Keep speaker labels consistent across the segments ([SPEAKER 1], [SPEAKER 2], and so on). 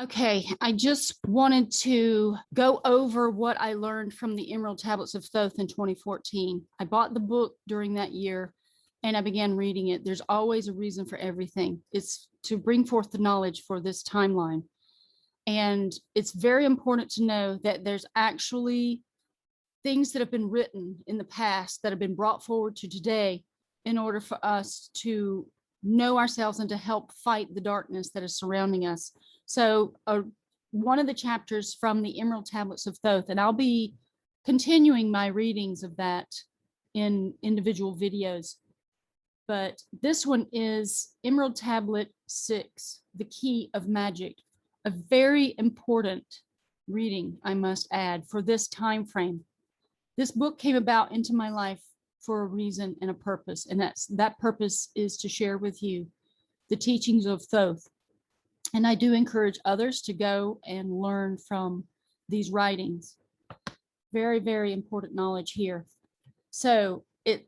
[SPEAKER 1] Okay, I just wanted to go over what I learned from the Emerald Tablets of Thoth in 2014. I bought the book during that year and I began reading it. There's always a reason for everything. It's to bring forth the knowledge for this timeline. And it's very important to know that there's actually things that have been written in the past that have been brought forward to today in order for us to know ourselves and to help fight the darkness that is surrounding us. So one of the chapters from the Emerald Tablets of Thoth, and I'll be continuing my readings of that in individual videos, but this one is Emerald Tablet 6, The Key of Magic, a very important reading, I must add, for this time frame. This book came about into my life for a reason and a purpose, and that purpose is to share with you the teachings of Thoth. And I do encourage others to go and learn from these writings. Very, very important knowledge here. So it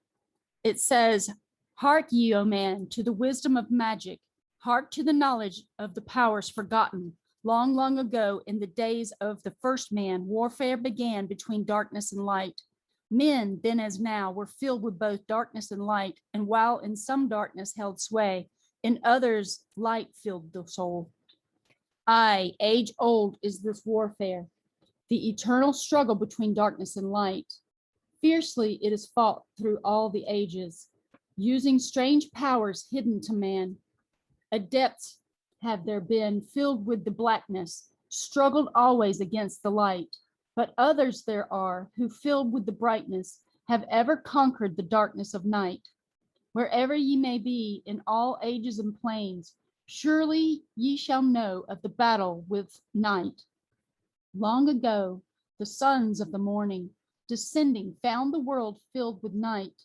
[SPEAKER 1] says, "Hark ye, O man, to the wisdom of magic. Hark to the knowledge of the powers forgotten. Long, long ago, in the days of the first man, warfare began between darkness and light. Men, then as now, were filled with both darkness and light, and while in some darkness held sway, in others light filled the soul. Aye, age old is this warfare, the eternal struggle between darkness and light. Fiercely it is fought through all the ages, using strange powers hidden to man. Adepts have there been, filled with the blackness, struggled always against the light. But others there are who, filled with the brightness, have ever conquered the darkness of night. Wherever ye may be in all ages and planes, surely ye shall know of the battle with night. Long ago, the sons of the morning, descending, found the world filled with night.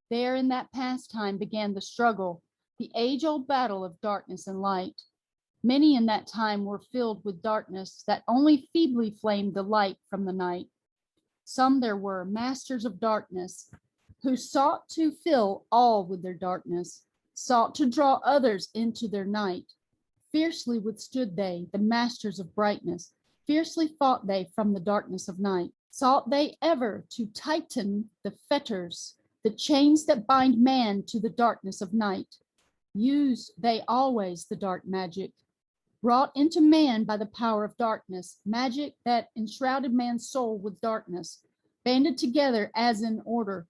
[SPEAKER 1] There in that past time began the struggle, the age-old battle of darkness and light. Many in that time were filled with darkness that only feebly flamed the light from the night. Some there were, masters of darkness, who sought to fill all with their darkness, sought to draw others into their night. Fiercely withstood they, the masters of brightness, fiercely fought they from the darkness of night. Sought they ever to tighten the fetters, the chains that bind man to the darkness of night. Use they always the dark magic, brought into man by the power of darkness, magic that enshrouded man's soul with darkness, banded together as in order.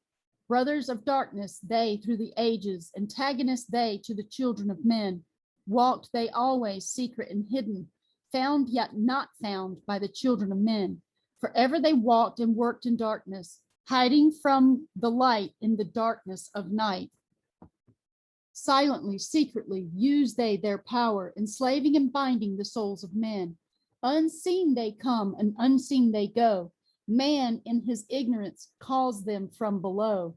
[SPEAKER 1] Brothers of darkness, they through the ages, antagonists they to the children of men. Walked they always secret and hidden, found yet not found by the children of men. Forever they walked and worked in darkness, hiding from the light in the darkness of night. Silently, secretly, use they their power, enslaving and binding the souls of men. Unseen they come and unseen they go. Man in his ignorance calls them from below.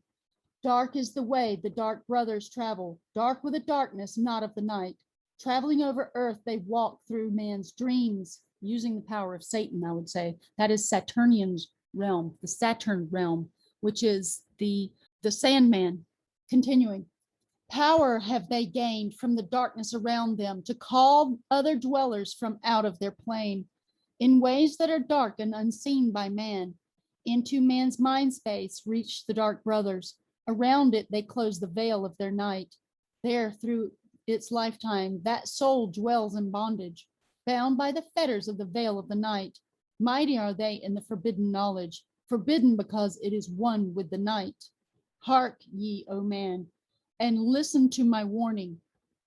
[SPEAKER 1] Dark is the way the dark brothers travel, dark with a darkness not of the night. Traveling over earth, they walk through man's dreams, using the power of Satan, I would say. That is Saturnian's realm, the Saturn realm, which is the Sandman. Continuing. Power have they gained from the darkness around them to call other dwellers from out of their plane in ways that are dark and unseen by man. Into man's mind space reach the dark brothers. Around it, they close the veil of their night. There, through its lifetime, that soul dwells in bondage, bound by the fetters of the veil of the night. Mighty are they in the forbidden knowledge, forbidden because it is one with the night. Hark ye, O man, and listen to my warning.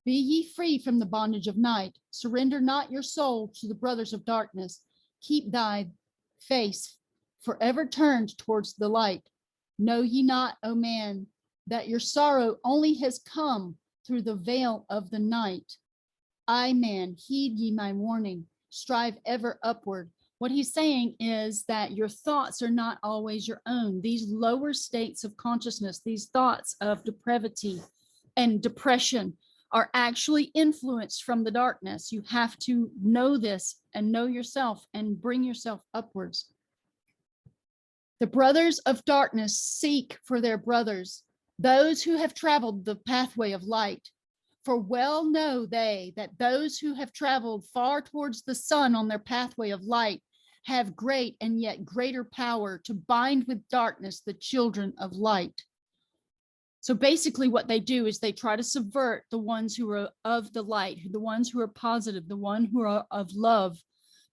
[SPEAKER 1] Be ye free from the bondage of night. Surrender not your soul to the brothers of darkness. Keep thy face forever turned towards the light. Know ye not, O man, that your sorrow only has come through the veil of the night? I, man, heed ye my warning. Strive ever upward. What he's saying is that your thoughts are not always your own. These lower states of consciousness, these thoughts of depravity and depression are actually influenced from the darkness. You have to know this and know yourself and bring yourself upwards. The brothers of darkness seek for their brothers, those who have traveled the pathway of light. For well know they that those who have traveled far towards the sun on their pathway of light have great and yet greater power to bind with darkness the children of light. So basically what they do is they try to subvert the ones who are of the light, the ones who are positive, the one who are of love,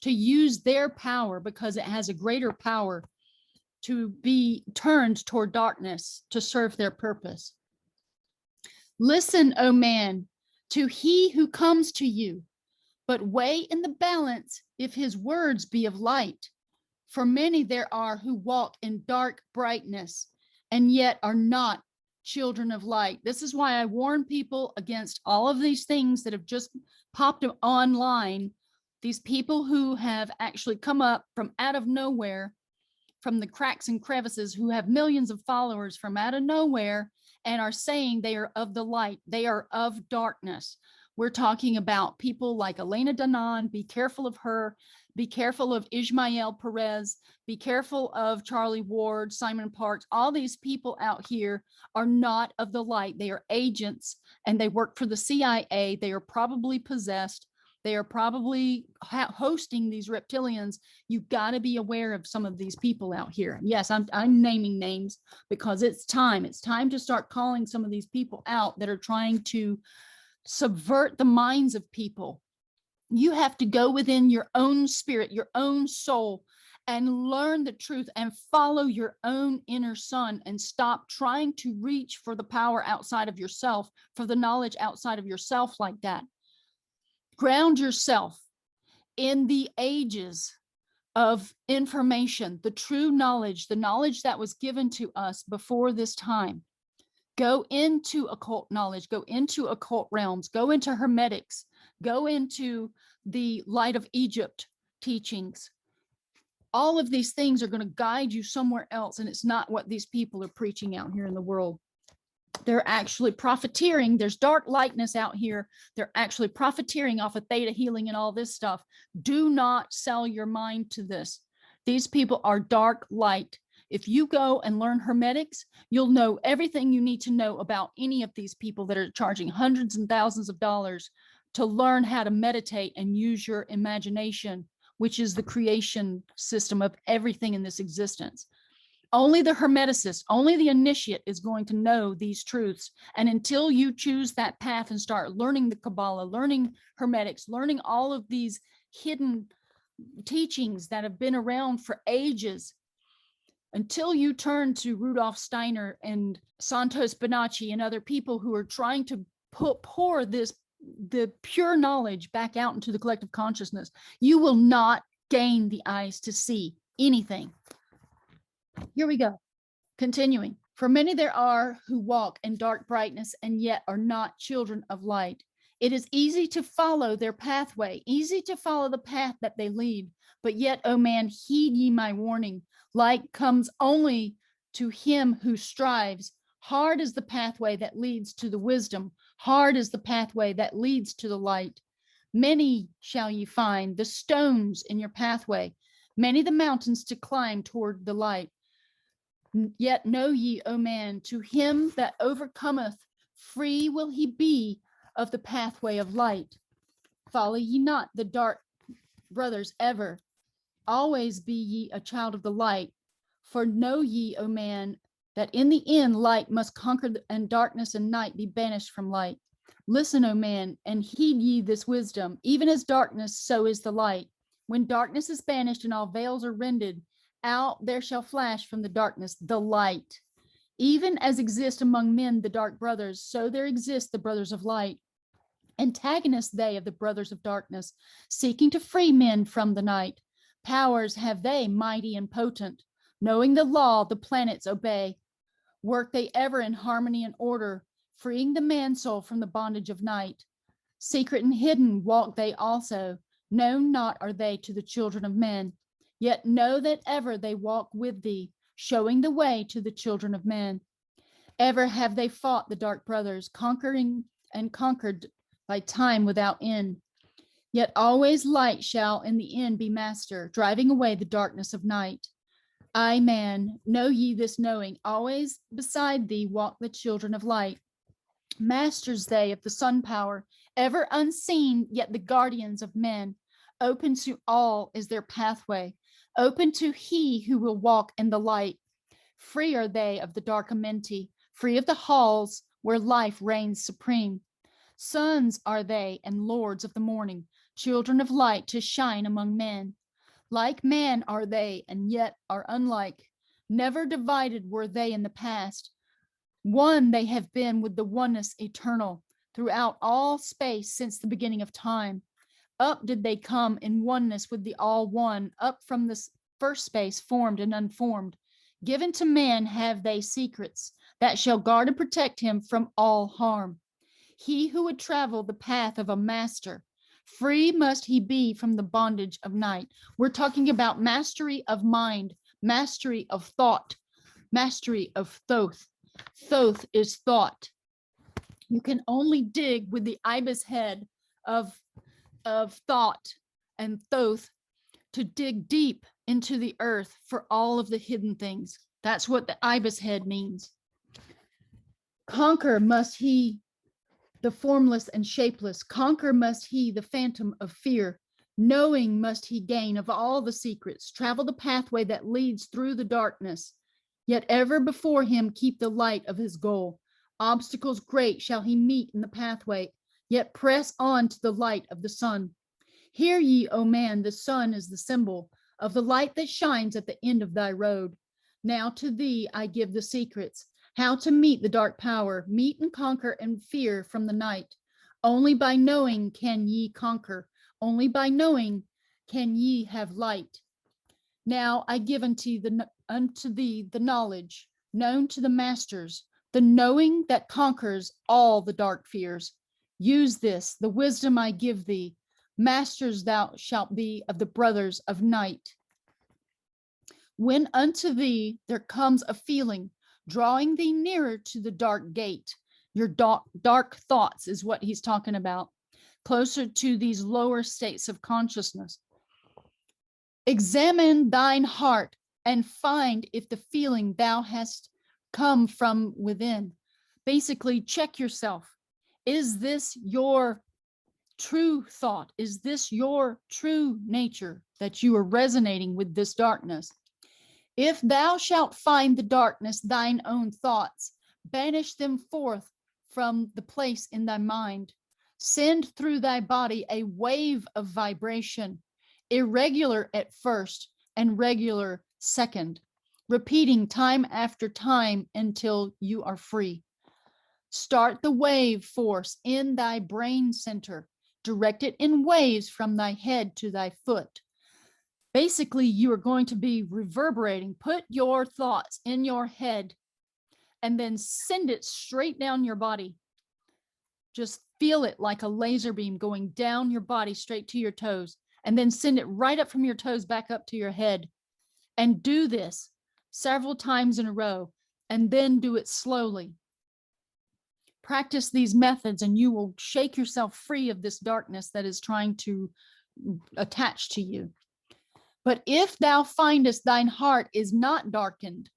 [SPEAKER 1] to use their power because it has a greater power to be turned toward darkness to serve their purpose. Listen, O man, to he who comes to you, but weigh in the balance if his words be of light. For many there are who walk in dark brightness and yet are not children of light. This is why I warn people against all of these things that have just popped online. These people who have actually come up from out of nowhere, from the cracks and crevices, who have millions of followers from out of nowhere and are saying they are of the light. They are of darkness. We're talking about people like Elena Danaan. Be careful of her. Be careful of Ismael Perez. Be careful of Charlie Ward, Simon Parks. All these people out here are not of the light. They are agents and they work for the CIA. They are probably possessed. They are probably hosting these reptilians. You've got to be aware of some of these people out here. Yes, I'm naming names because it's time. It's time to start calling some of these people out that are trying to subvert the minds of people. You have to go within your own spirit, your own soul, and learn the truth and follow your own inner sun and stop trying to reach for the power outside of yourself, for the knowledge outside of yourself like that. Ground yourself in the ages of information, the true knowledge, the knowledge that was given to us before this time. Go into occult knowledge, go into occult realms, go into hermetics, go into the light of Egypt teachings. All of these things are going to guide you somewhere else, and it's not what these people are preaching out here in the world. They're actually profiteering. There's dark lightness out here. They're actually profiteering off of theta healing and all this stuff. Do not sell your mind to this. These people are dark light. If you go and learn hermetics, you'll know everything you need to know about any of these people that are charging hundreds and thousands of dollars to learn how to meditate and use your imagination, which is the creation system of everything in this existence. Only the hermeticist, only the initiate is going to know these truths. And until you choose that path and start learning the Kabbalah, learning hermetics, learning all of these hidden teachings that have been around for ages, until you turn to Rudolf Steiner and Santos Bonacci and other people who are trying to pour the pure knowledge back out into the collective consciousness, you will not gain the eyes to see anything. Here we go. Continuing. For many there are who walk in dark brightness and yet are not children of light. It is easy to follow their pathway, easy to follow the path that they lead. But yet, O man, heed ye my warning. Light comes only to him who strives. Hard is the pathway that leads to the wisdom. Hard is the pathway that leads to the light. Many shall ye find the stones in your pathway, many the mountains to climb toward the light. Yet know ye, O man, to him that overcometh, free will he be of the pathway of light. Follow ye not the dark brothers ever. Always be ye a child of the light. For know ye, O man, that in the end light must conquer, and darkness and night be banished from light. Listen, O man, and heed ye this wisdom. Even as darkness, so is the light. When darkness is banished and all veils are rended, out there shall flash from the darkness the light. Even as exist among men the dark brothers, so there exist the brothers of light. Antagonists they of the brothers of darkness, seeking to free men from the night. Powers have they mighty and potent. Knowing the law, the planets obey. Work they ever in harmony and order, freeing the man soul from the bondage of night. Secret and hidden walk they also. Known not are they to the children of men. Yet know that ever they walk with thee, showing the way to the children of men. Ever have they fought the dark brothers, conquering and conquered by time without end. Yet always light shall in the end be master, driving away the darkness of night. I, man, know ye this knowing, always beside thee walk the children of light. Masters they of the sun power, ever unseen, yet the guardians of men. Open to all is their pathway, open to he who will walk in the light. Free are they of the dark amenti, free of the halls where life reigns supreme. Sons are they and lords of the morning, children of light to shine among men. Like man are they, and yet are unlike. Never divided were they in the past. One they have been with the oneness eternal throughout all space since the beginning of time. Up did they come in oneness with the all one, up from this first space, formed and unformed. Given to man have they secrets that shall guard and protect him from all harm. He who would travel the path of a master, free must he be from the bondage of night. We're talking about mastery of mind, mastery of thought, mastery of Thoth. Thoth is thought. You can only dig with the ibis head of thought and Thoth to dig deep into the earth for all of the hidden things. That's what the ibis head means. Conquer must he the formless and shapeless. Conquer must he the phantom of fear. Knowing must he gain of all the secrets. Travel the pathway that leads through the darkness. Yet ever before him keep the light of his goal. Obstacles great shall he meet in the pathway, yet press on to the light of the sun. Hear ye, O man, the sun is the symbol of the light that shines at the end of thy road. Now to thee I give the secrets, how to meet the dark power, meet and conquer and fear from the night. Only by knowing can ye conquer, only by knowing can ye have light. Now I give unto thee the knowledge known to the masters, the knowing that conquers all the dark fears. Use this, the wisdom I give thee. Masters thou shalt be of the brothers of night. When unto thee there comes a feeling, drawing thee nearer to the dark gate, your dark thoughts is what he's talking about, closer to these lower states of consciousness. Examine thine heart and find if the feeling thou hast come from within. Basically, check yourself. Is this your true thought? Is this your true nature that you are resonating with this darkness? If thou shalt find the darkness thine own thoughts, banish them forth from the place in thy mind. Send through thy body a wave of vibration, irregular at first and regular second, repeating time after time until you are free. Start the wave force in thy brain center, direct it in waves from thy head to thy foot. Basically, you are going to be reverberating. Put your thoughts in your head and then send it straight down your body. Just feel it like a laser beam going down your body straight to your toes, and then send it right up from your toes back up to your head. And do this several times in a row, and then do it slowly. Practice these methods and you will shake yourself free of this darkness that is trying to attach to you. But if thou findest thine heart is not darkened,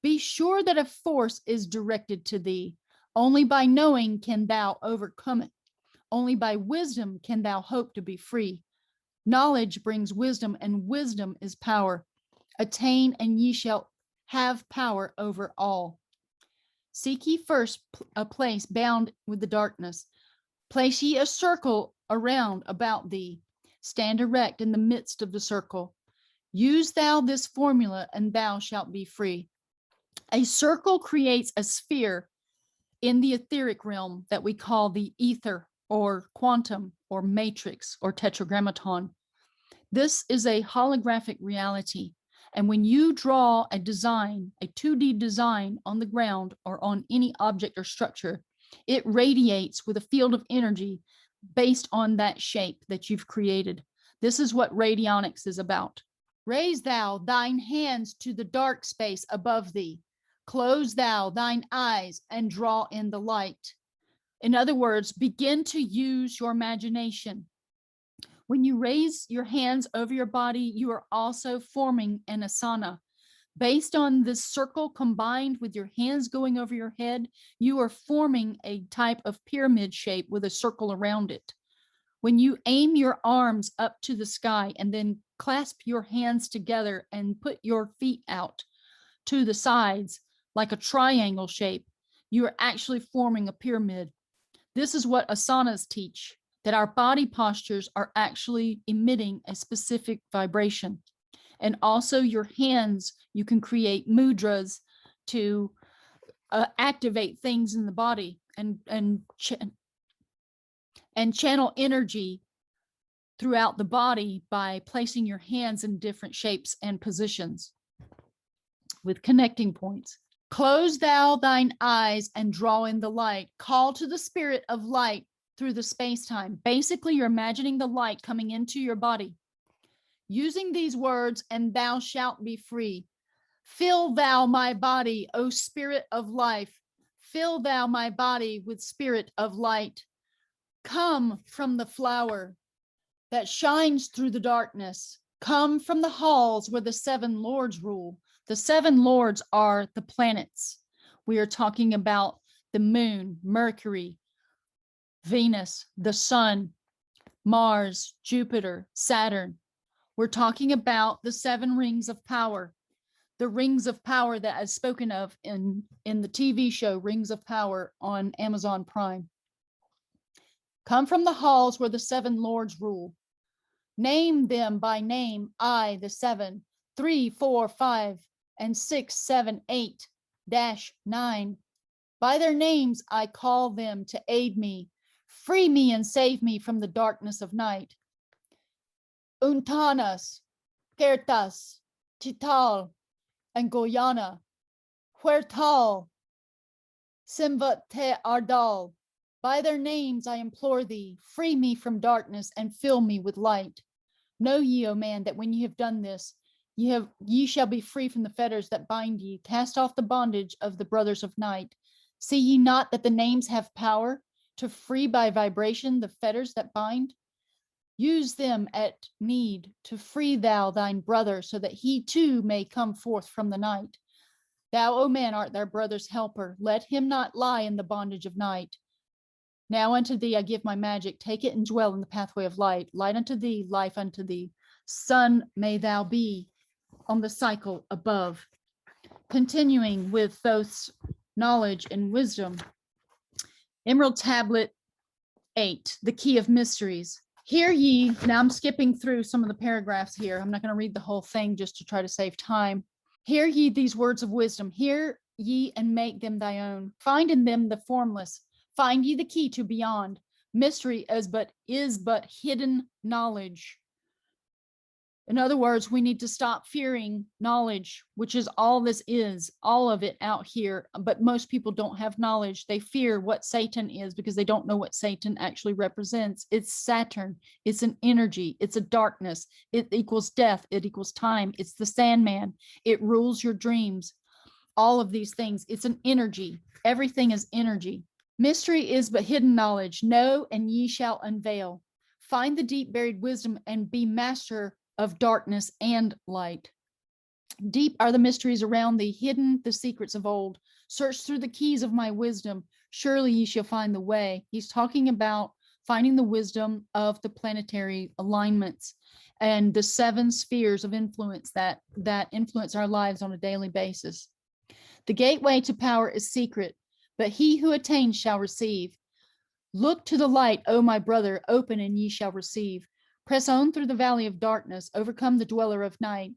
[SPEAKER 1] be sure that a force is directed to thee. Only by knowing can thou overcome it. Only by wisdom can thou hope to be free. Knowledge brings wisdom, and wisdom is power. Attain, and ye shall have power over all. Seek ye first a place bound with the darkness. Place ye a circle around about thee. Stand erect in the midst of the circle. Use thou this formula, and thou shalt be free. A circle creates a sphere in the etheric realm that we call the ether, or quantum, or matrix, or tetragrammaton. This is a holographic reality. And when you draw a design, a 2D design on the ground or on any object or structure, it radiates with a field of energy based on that shape that you've created. This is what radionics is about. Raise thou thine hands to the dark space above thee. Close thou thine eyes and draw in the light. In other words, begin to use your imagination. When you raise your hands over your body, you are also forming an asana. Based on this circle combined with your hands going over your head, you are forming a type of pyramid shape with a circle around it. When you aim your arms up to the sky and then clasp your hands together and put your feet out to the sides like a triangle shape, you are actually forming a pyramid. This is what asanas teach, that our body postures are actually emitting a specific vibration. And also your hands, you can create mudras to activate things in the body and channel energy throughout the body by placing your hands in different shapes and positions with connecting points. Close thou thine eyes and draw in the light. Call to the spirit of light through the space-time. Basically, you're imagining the light coming into your body. Using these words, and thou shalt be free. Fill thou my body, O spirit of life. Fill thou my body with spirit of light. Come from the flower that shines through the darkness. Come from the halls where the seven lords rule. The seven lords are the planets. We are talking about the moon, Mercury, Venus, the sun, Mars, Jupiter, Saturn. We're talking about the seven rings of power, the rings of power that is spoken of in the TV show Rings of Power on Amazon Prime. Come from the halls where the seven lords rule. Name them by name, I, the seven, 3, 4, 5, and 6, 7, 8, -9. By their names I call them to aid me, free me and save me from the darkness of night. Untanas, Kertas, Chital, and Goyana, Huertal, Simvat te Ardal. By their names I implore thee, free me from darkness and fill me with light. Know ye, O man, that when ye have done this, ye shall be free from the fetters that bind ye. Cast off the bondage of the brothers of night. See ye not that the names have power to free by vibration the fetters that bind? Use them at need to free thou thine brother, so that he too may come forth from the night. Thou, O man, art thy brother's helper. Let him not lie in the bondage of night. Now unto thee I give my magic. Take it and dwell in the pathway of light. Light unto thee, life unto thee. Sun may thou be on the cycle above. Continuing with Thoth's knowledge and wisdom. Emerald Tablet 8, the key of mysteries. Hear ye, now I'm skipping through some of the paragraphs here. I'm not going to read the whole thing just to try to save time. Hear ye these words of wisdom. Hear ye and make them thy own. Find in them the formless. Find ye the key to beyond. Mystery is but hidden knowledge. In other words, we need to stop fearing knowledge, which is all this is, all of it out here. But most people don't have knowledge. They fear what Satan is because they don't know what Satan actually represents. It's Saturn. It's an energy. It's a darkness. It equals death. It equals time. It's the Sandman. It rules your dreams. All of these things. It's an energy. Everything is energy. Mystery is but hidden knowledge. Know and ye shall unveil. Find the deep buried wisdom and be master of darkness and light. Deep are the mysteries around thee, hidden the secrets of old. Search through the keys of my wisdom. Surely ye shall find the way. He's talking about finding the wisdom of the planetary alignments and the seven spheres of influence that influence our lives on a daily basis. The gateway to power is secret, but he who attains shall receive. Look to the light, O my brother, open and ye shall receive. Press on through the valley of darkness, overcome the dweller of night.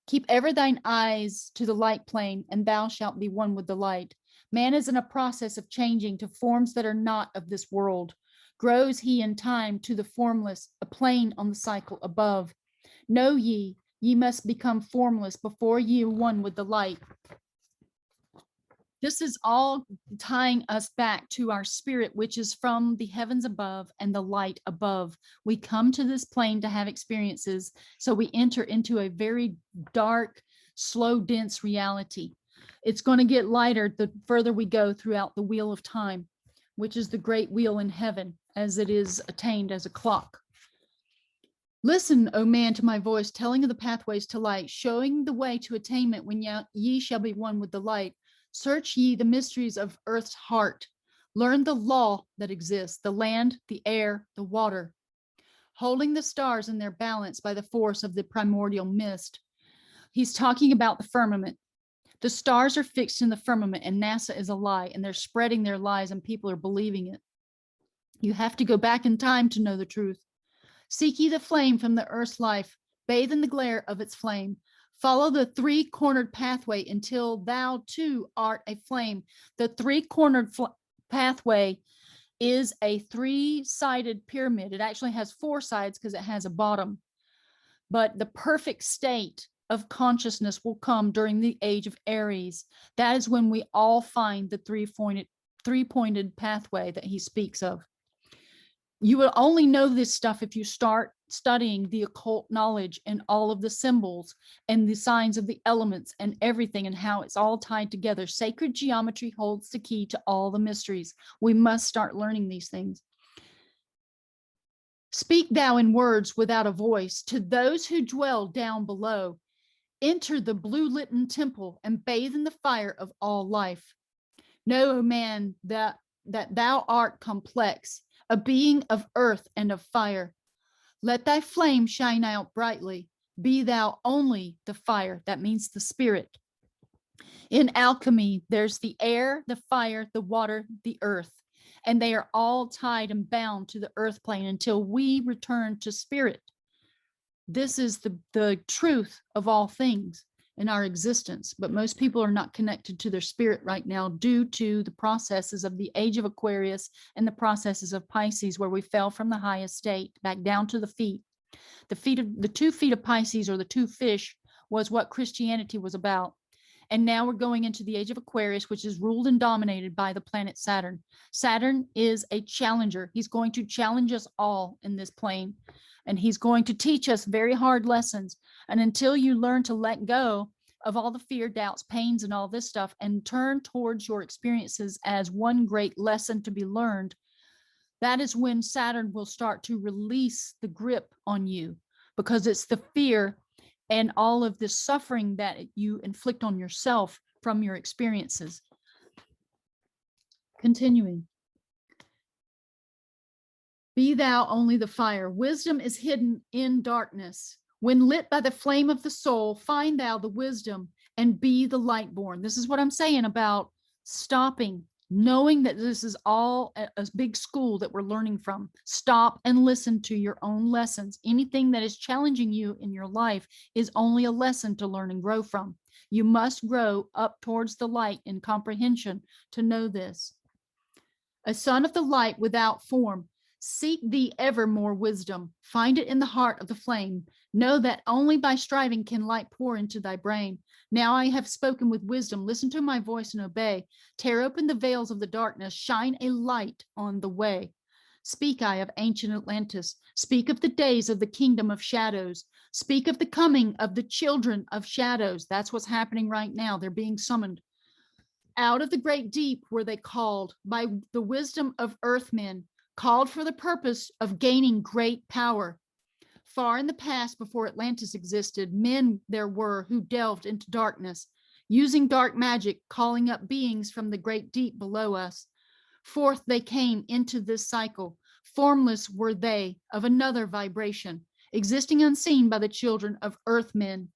[SPEAKER 1] Keep ever thine eyes to the light plane, and thou shalt be one with the light. Man is in a process of changing to forms that are not of this world. Grows he in time to the formless, a plane on the cycle above. Know ye, ye must become formless before ye are one with the light. This is all tying us back to our spirit, which is from the heavens above and the light above. We come to this plane to have experiences, so we enter into a very dark, slow, dense reality. It's going to get lighter the further we go throughout the wheel of time, which is the great wheel in heaven, as it is attained as a clock. Listen, O man, to my voice, telling of the pathways to light, showing the way to attainment when ye shall be one with the light. Search ye the mysteries of earth's heart. Learn the law that exists, the land, the air, the water, holding the stars in their balance by the force of the primordial mist. He's talking about the firmament. The stars are fixed in the firmament, and NASA is a lie, and they're spreading their lies, and people are believing it. You have to go back in time to know the truth. Seek ye the flame from the earth's life, bathe in the glare of its flame. Follow the three-cornered pathway until thou too art a flame. The three-cornered pathway is a three-sided pyramid. It actually has four sides because it has a bottom. But the perfect state of consciousness will come during the age of Aries. That is when we all find the three-pointed pathway that he speaks of. You will only know this stuff if you start studying the occult knowledge and all of the symbols and the signs of the elements and everything and how it's all tied together. Sacred geometry holds the key to all the mysteries. We must start learning these things. Speak thou in words without a voice to those who dwell down below. Enter the blue-litten temple and bathe in the fire of all life. Know, O man, that thou art complex, a being of earth and of fire. Let thy flame shine out brightly. Be thou only the fire. That means the spirit. In alchemy, there's the air, the fire, the water, the earth, and they are all tied and bound to the earth plane until we return to spirit. This is the truth of all things in our existence, but most people are not connected to their spirit right now due to the processes of the age of Aquarius and the processes of Pisces, where we fell from the highest state back down to the feet. The 2 feet of Pisces, or the 2 fish, was what Christianity was about. And now we're going into the age of Aquarius, which is ruled and dominated by the planet Saturn. Saturn is a challenger. He's going to challenge us all in this plane, and he's going to teach us very hard lessons. And until you learn to let go of all the fear, doubts, pains, and all this stuff, and turn towards your experiences as one great lesson to be learned, that is when Saturn will start to release the grip on you, because it's the fear and all of this suffering that you inflict on yourself from your experiences. Continuing. Be thou only the fire. Wisdom is hidden in darkness. When lit by the flame of the soul, find thou the wisdom and be the light born. This is what I'm saying about stopping, knowing that this is all a big school that we're learning from. Stop and listen to your own lessons. Anything that is challenging you in your life is only a lesson to learn and grow from. You must grow up towards the light in comprehension to know this. A son of the light without form, seek thee ever more wisdom. Find it in the heart of the flame. Know that only by striving can light pour into thy brain. Now I have spoken with wisdom. Listen to my voice and obey. Tear open the veils of the darkness. Shine a light on the way. Speak I of ancient Atlantis. Speak of the days of the kingdom of shadows. Speak of the coming of the children of shadows. That's what's happening right now. They're being summoned. Out of the great deep were they called by the wisdom of earthmen, called for the purpose of gaining great power. Far in the past, before Atlantis existed, men there were who delved into darkness, using dark magic, calling up beings from the great deep below us. Forth they came into this cycle. Formless were they, of another vibration, existing unseen by the children of earthmen.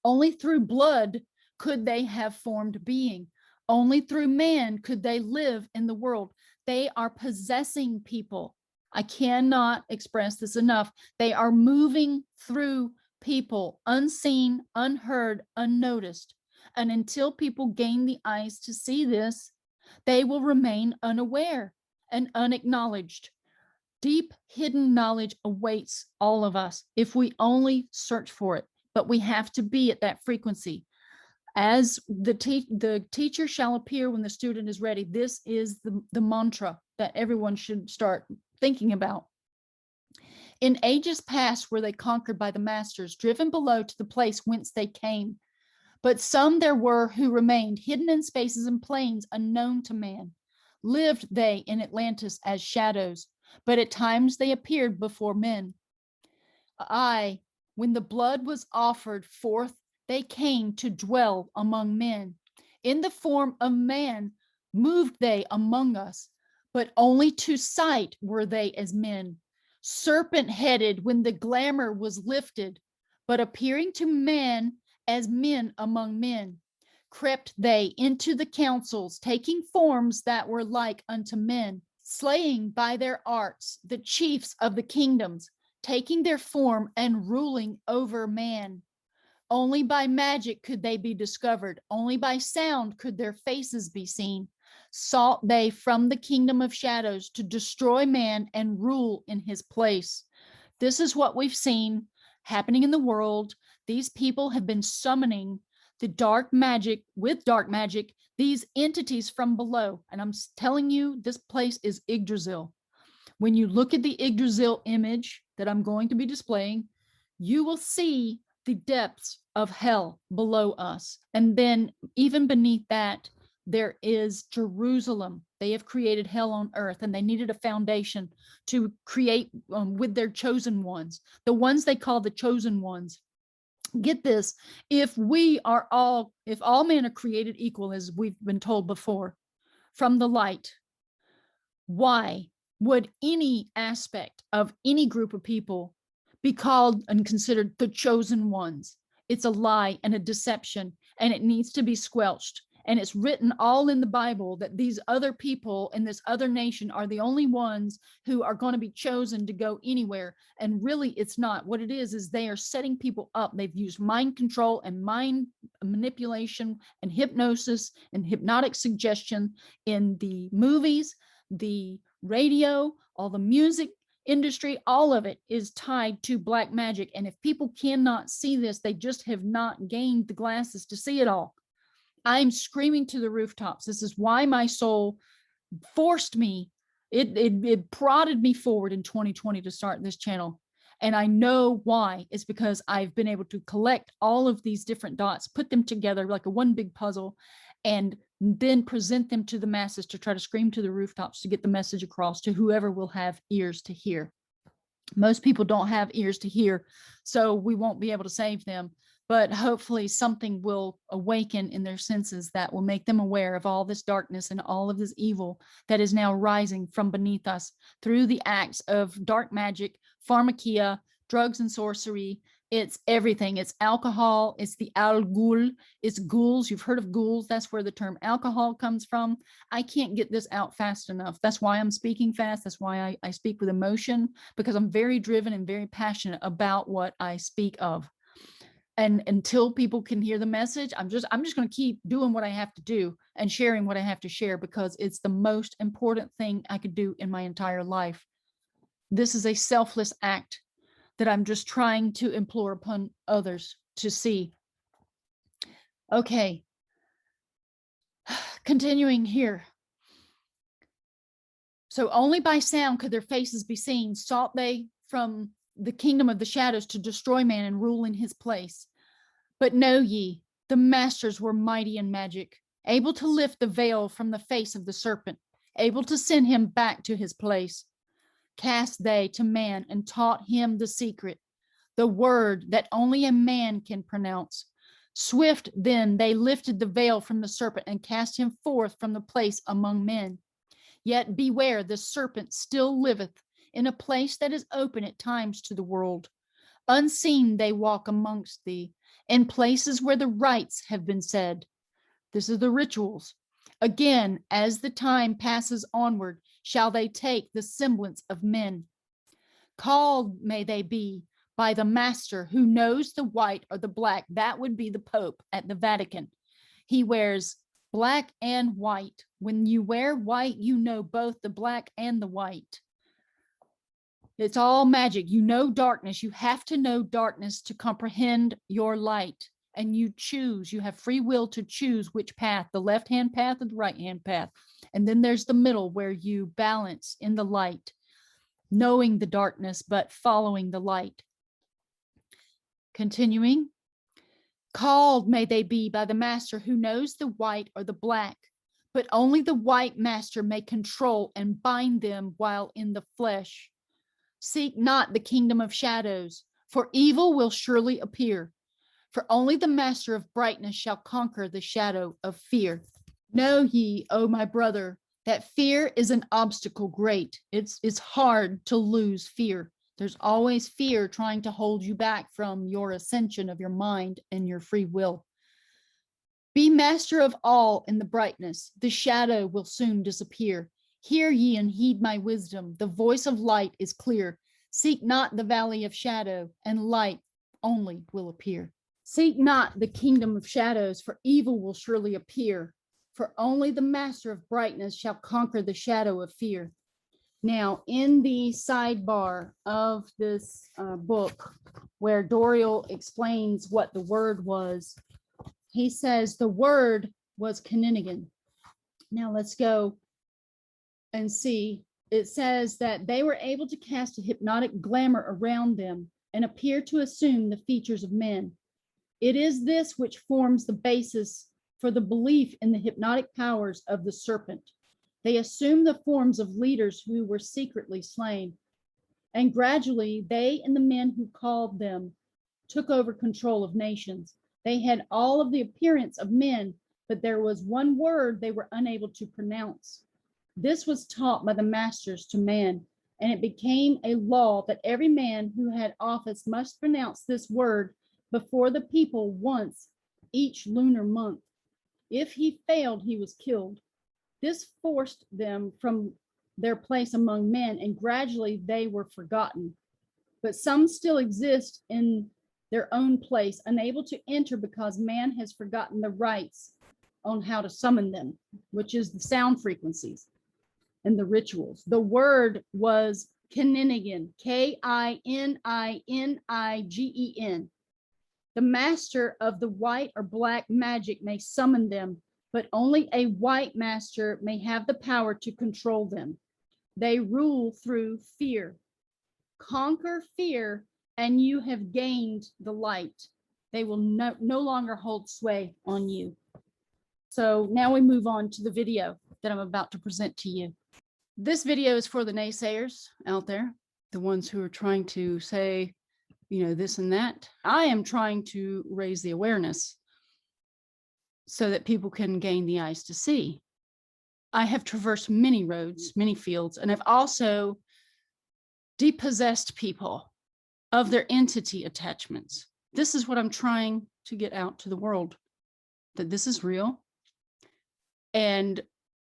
[SPEAKER 1] Only through blood could they have formed being. Only through man could they live in the world. They are possessing people. I cannot express this enough. They are moving through people, unseen, unheard, unnoticed. And until people gain the eyes to see this, they will remain unaware and unacknowledged. Deep hidden knowledge awaits all of us if we only search for it, but we have to be at that frequency. As the teacher shall appear when the student is ready. This is the mantra that everyone should start thinking about. In ages past were they conquered by the masters, driven below to the place whence they came. But some there were who remained hidden in spaces and plains unknown to man. Lived they in Atlantis as shadows, but at times they appeared before men. Aye, when the blood was offered forth, they came to dwell among men. In the form of man moved they among us, but only to sight were they as men. Serpent-headed when the glamour was lifted, but appearing to man as men among men. Crept they into the councils, taking forms that were like unto men, slaying by their arts the chiefs of the kingdoms, taking their form and ruling over man. Only by magic could they be discovered. Only by sound could their faces be seen. Sought they from the kingdom of shadows to destroy man and rule in his place. This is what we've seen happening in the world. These people have been summoning the dark magic, with dark magic, these entities from below. And I'm telling you, this place is Yggdrasil. When you look at the Yggdrasil image that I'm going to be displaying, you will see the depths of hell below us. And then even beneath that, there is Jerusalem. They have created hell on earth, and they needed a foundation to create with their chosen ones, the ones they call the chosen ones. Get this, if all men are created equal, as we've been told before, from the light, why would any aspect of any group of people be called and considered the chosen ones? It's a lie and a deception, and it needs to be squelched. And it's written all in the Bible that these other people in this other nation are the only ones who are going to be chosen to go anywhere. And really, it's not. What it is they are setting people up. They've used mind control and mind manipulation and hypnosis and hypnotic suggestion in the movies, the radio, all the music industry, all of it is tied to black magic. And if people cannot see this, they just have not gained the glasses to see it all. I'm screaming to the rooftops. This is why my soul forced me. It prodded me forward in 2020 to start this channel. And I know why. It's because I've been able to collect all of these different dots, put them together like a one big puzzle, and then present them to the masses to try to scream to the rooftops to get the message across to whoever will have ears to hear. Most people don't have ears to hear, so we won't be able to save them. But hopefully something will awaken in their senses that will make them aware of all this darkness and all of this evil that is now rising from beneath us through the acts of dark magic, pharmakia, drugs and sorcery. It's everything. It's alcohol. It's the al-ghul. It's ghouls. You've heard of ghouls. That's where the term alcohol comes from. I can't get this out fast enough. That's why I'm speaking fast. That's why I speak with emotion, because I'm very driven and very passionate about what I speak of. And until people can hear the message, I'm just going to keep doing what I have to do and sharing what I have to share, because it's the most important thing I could do in my entire life. This is a selfless act that I'm just trying to implore upon others to see. Okay. Continuing here. So only by sound could their faces be seen. Sought they from the kingdom of the shadows to destroy man and rule in his place. But know ye, the masters were mighty in magic, able to lift the veil from the face of the serpent, able to send him back to his place. Cast they to man and taught him the secret, the word that only a man can pronounce. Swift then they lifted the veil from the serpent and cast him forth from the place among men. Yet beware, the serpent still liveth in a place that is open at times to the world. Unseen they walk amongst thee, in places where the rites have been said. This is the rituals. Again, as the time passes onward, shall they take the semblance of men. Called may they be by the master who knows the white or the black. That would be the Pope at the Vatican. He wears black and white. When you wear white, you know both the black and the white. It's all magic. You know darkness. You have to know darkness to comprehend your light. And you choose. You have free will to choose which path, the left-hand path or the right-hand path. And then there's the middle where you balance in the light, knowing the darkness, but following the light. Continuing. Called may they be by the master who knows the white or the black, but only the white master may control and bind them while in the flesh. Seek not the kingdom of shadows, For evil will surely appear, for only the master of brightness shall conquer the shadow of fear. Know ye, O my brother, that fear is an obstacle great. It's hard to lose fear. There's always fear trying to hold you back from your ascension of your mind and your free will. Be master of all in the brightness. The shadow will soon disappear. Hear ye and heed my wisdom. The voice of light is clear. Seek not the valley of shadow, and light only will appear. Seek not the kingdom of shadows, for evil will surely appear. For only the master of brightness shall conquer the shadow of fear. Now, in the sidebar of this book, where Doriel explains what the word was, he says the word was Keninigan. Now, let's go and see. It says that they were able to cast a hypnotic glamour around them and appear to assume the features of men. It is this which forms the basis for the belief in the hypnotic powers of the serpent. They assumed the forms of leaders who were secretly slain. And gradually, they and the men who called them took over control of nations. They had all of the appearance of men, but there was one word they were unable to pronounce. This was taught by the masters to man, and it became a law that every man who had office must pronounce this word before the people once each lunar month. If he failed, he was killed. This forced them from their place among men, and gradually they were forgotten. But some still exist in their own place, unable to enter because man has forgotten the rights on how to summon them, which is the sound frequencies and the rituals. The word was Keninigan, Kininigen. The master of the white or black magic may summon them, but only a white master may have the power to control them. They rule through fear. Conquer fear, and you have gained the light. They will no longer hold sway on you. So now we move on to the video that I'm about to present to you. This video is for the naysayers out there, the ones who are trying to say, you know, this and that. I am trying to raise the awareness so that people can gain the eyes to see. I have traversed many roads, many fields, and I've also depossessed people of their entity attachments. This is what I'm trying to get out to the world, that this is real. And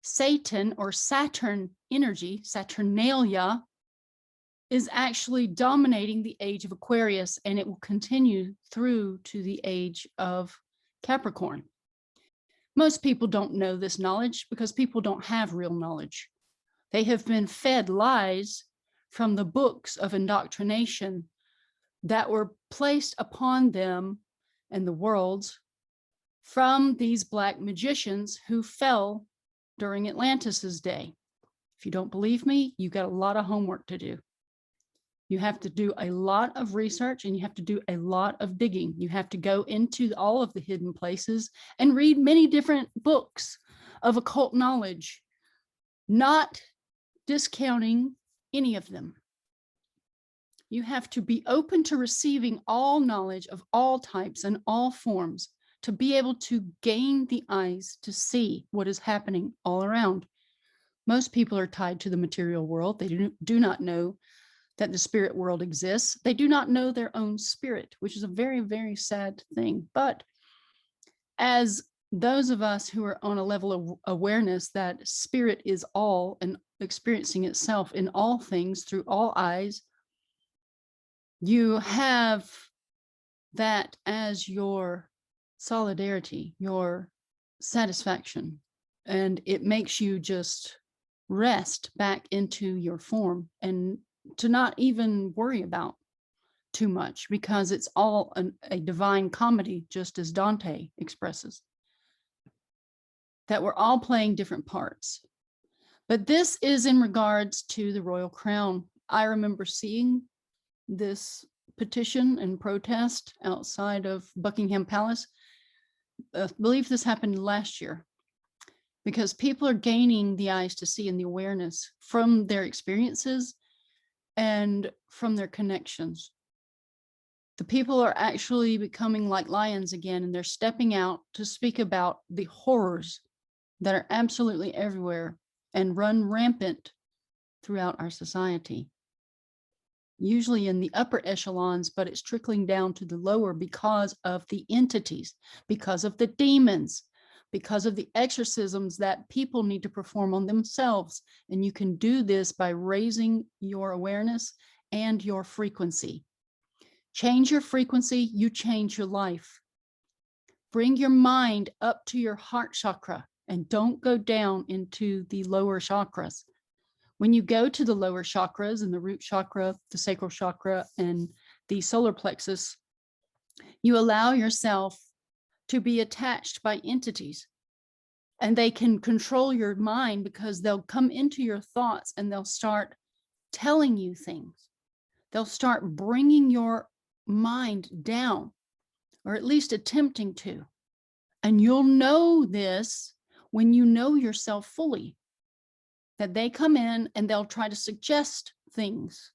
[SPEAKER 1] Satan or Saturn energy, Saturnalia, is actually dominating the age of Aquarius, and it will continue through to the age of Capricorn. Most people don't know this knowledge because people don't have real knowledge. They have been fed lies from the books of indoctrination that were placed upon them and the world from these black magicians who fell during Atlantis's day. If you don't believe me, you got a lot of homework to do. You have to do a lot of research, and you have to do a lot of digging. You have to go into all of the hidden places and read many different books of occult knowledge, not discounting any of them. You have to be open to receiving all knowledge of all types and all forms to be able to gain the eyes to see what is happening all around. Most people are tied to the material world. They do not know that the spirit world exists. They do not know their own spirit, which is a very, very sad thing. But as those of us who are on a level of awareness that spirit is all and experiencing itself in all things through all eyes, you have that as your solidarity, your satisfaction, and it makes you just rest back into your form and to not even worry about too much, because it's all a divine comedy, just as Dante expresses, that we're all playing different parts. But this is in regards to the royal crown. I remember seeing this petition and protest outside of Buckingham Palace. I believe this happened last year, because people are gaining the eyes to see and the awareness from their experiences and from their connections. The people are actually becoming like lions again, and they're stepping out to speak about the horrors that are absolutely everywhere and run rampant throughout our society. Usually in the upper echelons, but it's trickling down to the lower because of the entities, because of the demons, because of the exorcisms that people need to perform on themselves. And you can do this by raising your awareness and your frequency. Change your frequency, you change your life. Bring your mind up to your heart chakra and don't go down into the lower chakras. When you go to the lower chakras and the root chakra, the sacral chakra, and the solar plexus, you allow yourself to be attached by entities, and they can control your mind because they'll come into your thoughts and they'll start telling you things. They'll start bringing your mind down, or at least attempting to. And you'll know this when you know yourself fully, that they come in and they'll try to suggest things,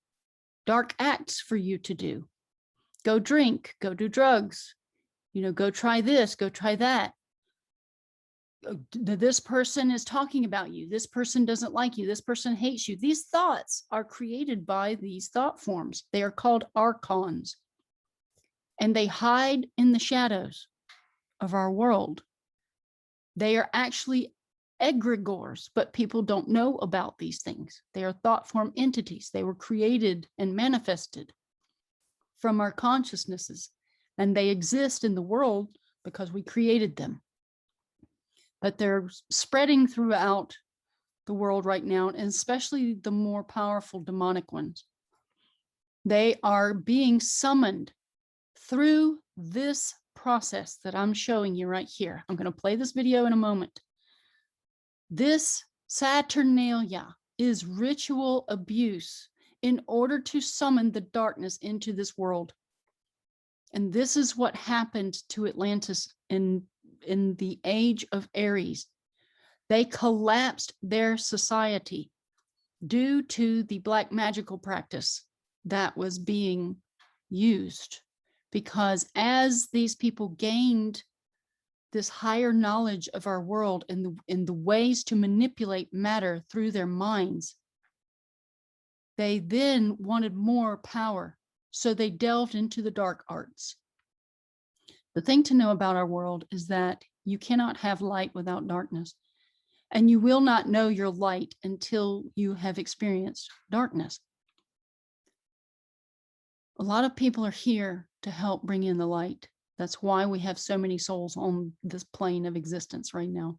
[SPEAKER 1] dark acts for you to do. Go drink, go do drugs, go try this, go try that. This person is talking about you. This person doesn't like you. This person hates you. These thoughts are created by these thought forms. They are called archons, and they hide in the shadows of our world. They are actually egregores, but people don't know about these things. They are thought form entities. They were created and manifested from our consciousnesses, and they exist in the world because we created them. But they're spreading throughout the world right now, and especially the more powerful demonic ones. They are being summoned through this process that I'm showing you right here. I'm going to play this video in a moment. This Saturnalia is ritual abuse in order to summon the darkness into this world. And this is what happened to Atlantis in the age of Aries. They collapsed their society due to the black magical practice that was being used. Because as these people gained this higher knowledge of our world and the ways to manipulate matter through their minds, they then wanted more power. So they delved into the dark arts. The thing to know about our world is that you cannot have light without darkness. And you will not know your light until you have experienced darkness. A lot of people are here to help bring in the light. That's why we have so many souls on this plane of existence right now.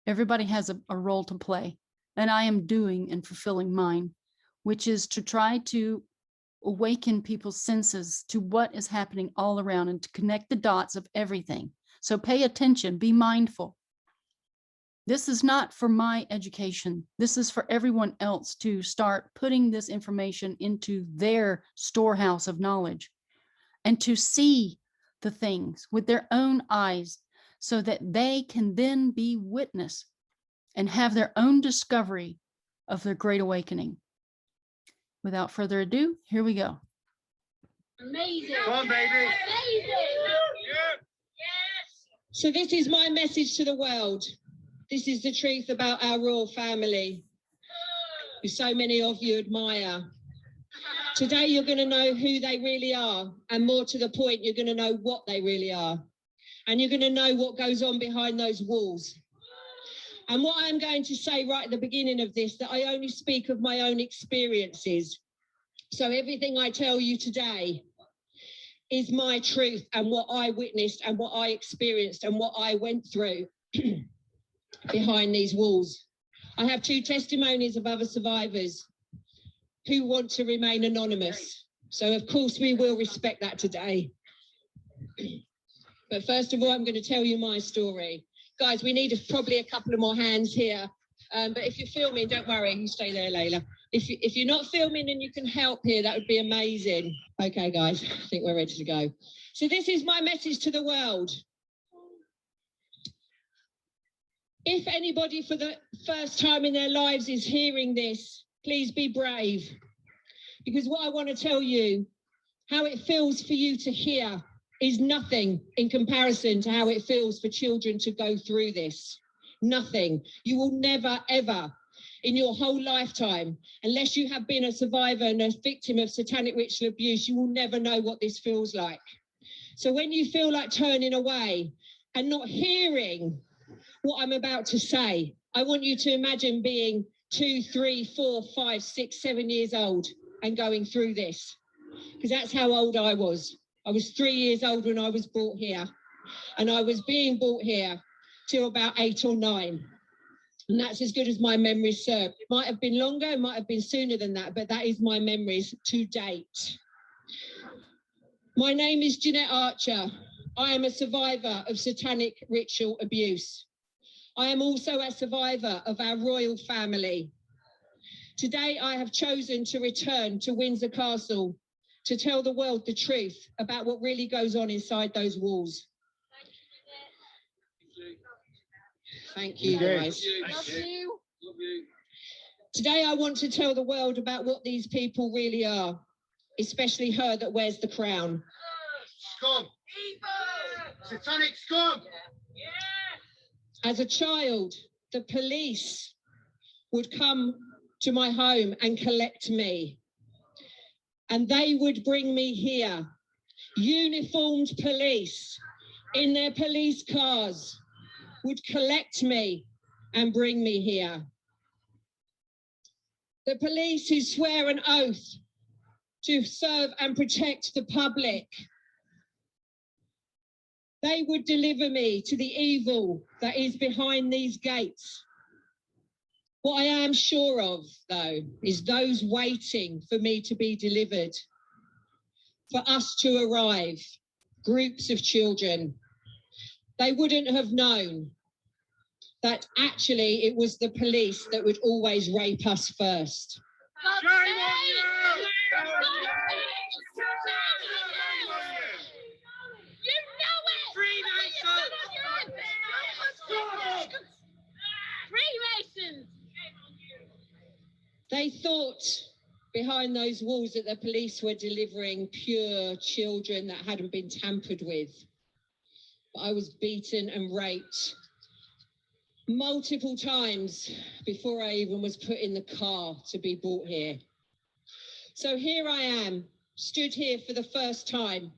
[SPEAKER 1] Everybody has a role to play, and I am doing and fulfilling mine, which is to try to awaken people's senses to what is happening all around and to connect the dots of everything. So pay attention, be mindful. This is not for my education. This is for everyone else to start putting this information into their storehouse of knowledge and to see the things with their own eyes so that they can then be witness and have their own discovery of their great awakening. Without further ado, here we go.
[SPEAKER 2] Amazing. Come on, baby. Amazing. Yeah. Yes. So this is my message to the world. This is the truth about our royal family, who so many of you admire. Today, you're going to know who they really are. And more to the point, you're going to know what they really are. And you're going to know what goes on behind those walls. And what I'm going to say right at the beginning of this, that I only speak of my own experiences. So everything I tell you today is my truth and what I witnessed and what I experienced and what I went through behind these walls. I have 2 testimonies of other survivors who want to remain anonymous. So of course we will respect that today. But first of all, I'm going to tell you my story. Guys, we need probably a couple of more hands here. But if you're filming, don't worry, you stay there, Layla. If you're not filming and you can help here, that would be amazing. Okay, guys, I think we're ready to go. So this is my message to the world. If anybody for the first time in their lives is hearing this, please be brave. Because what I want to tell you How it feels for you to hear is nothing in comparison to how it feels for children to go through this. Nothing. You will never, ever in your whole lifetime, unless you have been a survivor and a victim of satanic ritual abuse, you will never know what this feels like. So when you feel like turning away and not hearing what I'm about to say, I want you to imagine being 2, 3, 4, 5, 6, 7 years old and going through this. Because that's how old I was. I was 3 years old when I was brought here. And I was being brought here till about 8 or 9. And that's as good as my memories serve. It might have been longer, it might have been sooner than that, but that is my memories to date. My name is Jeanette Archer. I am a survivor of satanic ritual abuse. I am also a survivor of our royal family. Today, I have chosen to return to Windsor Castle to tell the world the truth about what really goes on inside those walls. Thank you, guys.
[SPEAKER 1] Love you.
[SPEAKER 2] Today, I want to tell the world about what these people really are, especially her that wears the crown.
[SPEAKER 3] Scum! Satanic scum!
[SPEAKER 2] As a child, the police would come to my home and collect me. And they would bring me here. Uniformed police in their police cars would collect me and bring me here. The police who swear an oath to serve and protect the public, they would deliver me to the evil that is behind these gates. What I am sure of, though, is those waiting for me to be delivered, for us to arrive, groups of children, they wouldn't have known that actually it was the police that would always rape us first.
[SPEAKER 3] Shame on you!
[SPEAKER 4] You know it! Freemasons!
[SPEAKER 2] They thought behind those walls that the police were delivering pure children that hadn't been tampered with. But I was beaten and raped multiple times before I even was put in the car to be brought here. So here I am, stood here for the first time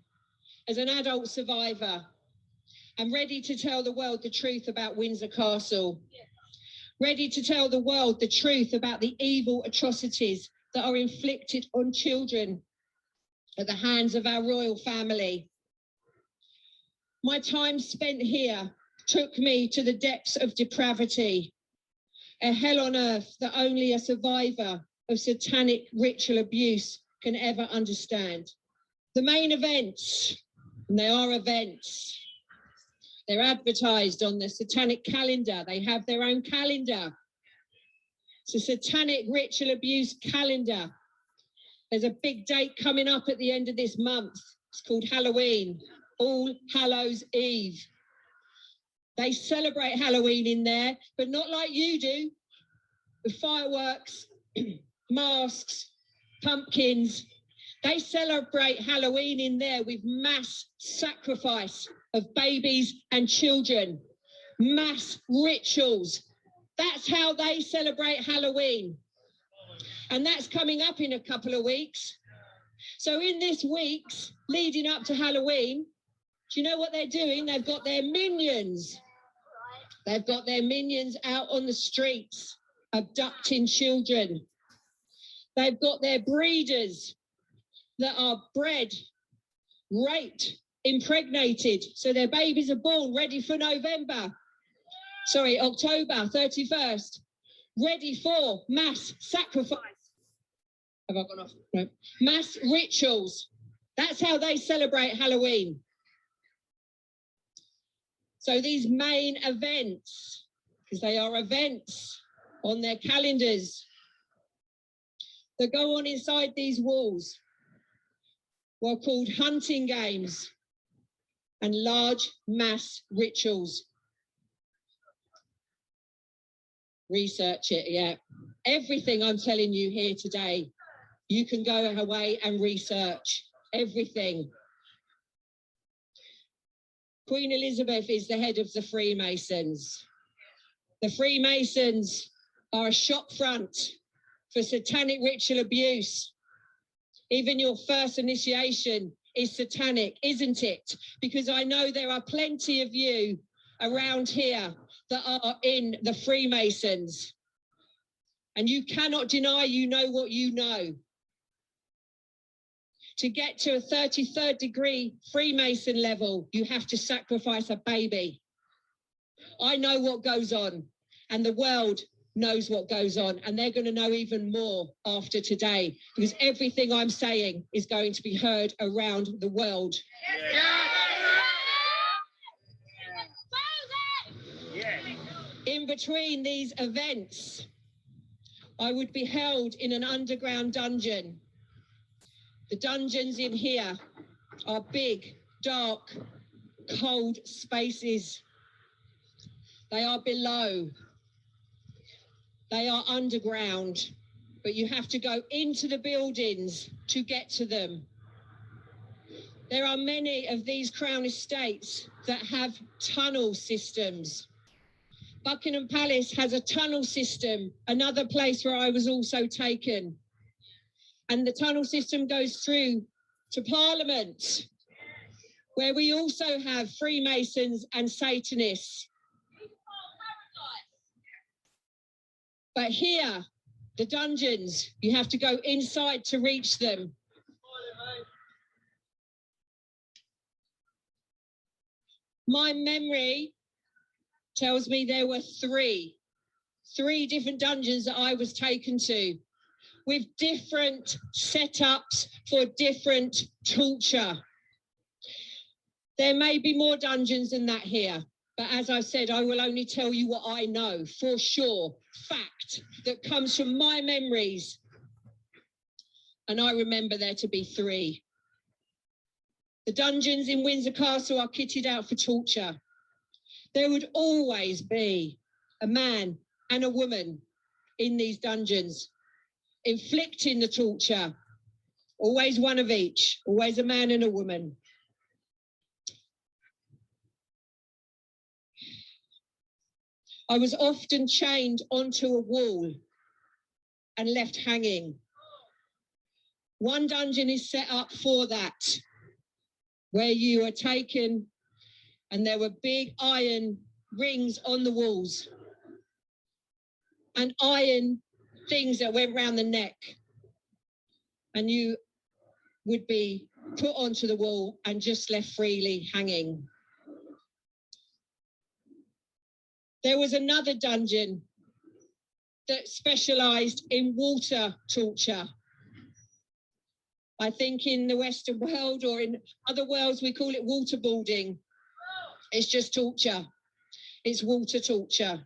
[SPEAKER 2] as an adult survivor. I'm ready to tell the world the truth about Windsor Castle. Ready to tell the world the truth about the evil atrocities that are inflicted on children at the hands of our royal family. My time spent here took me to the depths of depravity, a hell on earth that only a survivor of satanic ritual abuse can ever understand. The main events, and they are events, they're advertised on the satanic calendar. They have their own calendar. It's a satanic ritual abuse calendar. There's a big date coming up at the end of this month. It's called Halloween, All Hallows Eve. They celebrate Halloween in there, but not like you do, with fireworks, masks, pumpkins. They celebrate Halloween in there with mass sacrifice of babies and children, mass rituals. That's how they celebrate Halloween. And that's coming up in a couple of weeks. So in this week's leading up to Halloween, do you know what they're doing? They've got their minions. They've got their minions out on the streets, abducting children. They've got their breeders that are bred, raped, impregnated. So their babies are born ready for October 31st, ready for mass sacrifice. Have I gone off? No. Mass rituals. That's how they celebrate Halloween. So these main events, because they are events on their calendars that go on inside these walls, were called hunting games and large mass rituals. Research it, yeah. Everything I'm telling you here today, you can go away and research. everything. Queen Elizabeth is the head of the Freemasons. The Freemasons are a shop front for satanic ritual abuse. Even your first initiation is satanic, isn't it? Because I know there are plenty of you around here that are in the Freemasons. And you cannot deny you know what you know. To get to a 33rd degree Freemason level, you have to sacrifice a baby. I know what goes on, and the world knows what goes on, and they're going to know even more after today, because everything I'm saying is going to be heard around the world. In between these events, I would be held in an underground dungeon. The dungeons in here are big, dark, cold spaces. They are below. They are underground, but you have to go into the buildings to get to them. There are many of these Crown estates that have tunnel systems. Buckingham Palace has a tunnel system, another place where I was also taken. And the tunnel system goes through to Parliament, where we also have Freemasons and Satanists. But here, the dungeons, you have to go inside to reach them. My memory tells me there were three different dungeons that I was taken to, with different setups for different torture. There may be more dungeons than that here, but as I said, I will only tell you what I know for sure, fact that comes from my memories. And I remember there to be three. The dungeons in Windsor Castle are kitted out for torture. There would always be a man and a woman in these dungeons, inflicting the torture. Always one of each, always a man and a woman. I was often chained onto a wall and left hanging. One dungeon is set up for that, where you are taken and there were big iron rings on the walls and iron things that went round the neck, and you would be put onto the wall and just left freely hanging. There was another dungeon that specialised in water torture. I think in the Western world or in other worlds we call it waterboarding. It's just torture. It's water torture.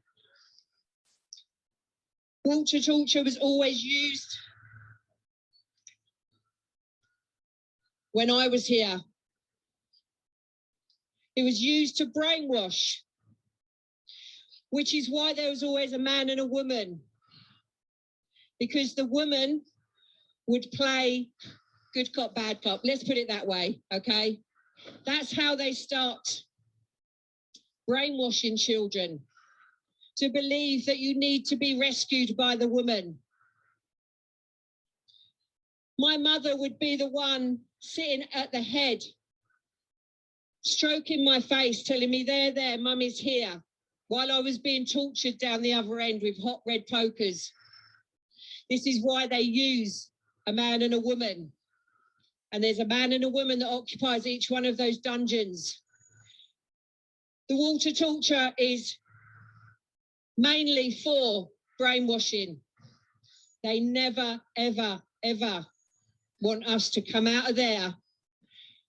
[SPEAKER 2] Water torture was always used when I was here. It was used to brainwash, which is why there was always a man and a woman, because the woman would play good cop, bad cop. Let's put it that way, okay? That's how they start brainwashing children to believe that you need to be rescued by the woman. My mother would be the one sitting at the head, stroking my face, telling me, there, mummy's here, while I was being tortured down the other end with hot red pokers. This is why they use a man and a woman. And there's a man and a woman that occupies each one of those dungeons. The water torture is mainly for brainwashing. They never, ever, ever want us to come out of there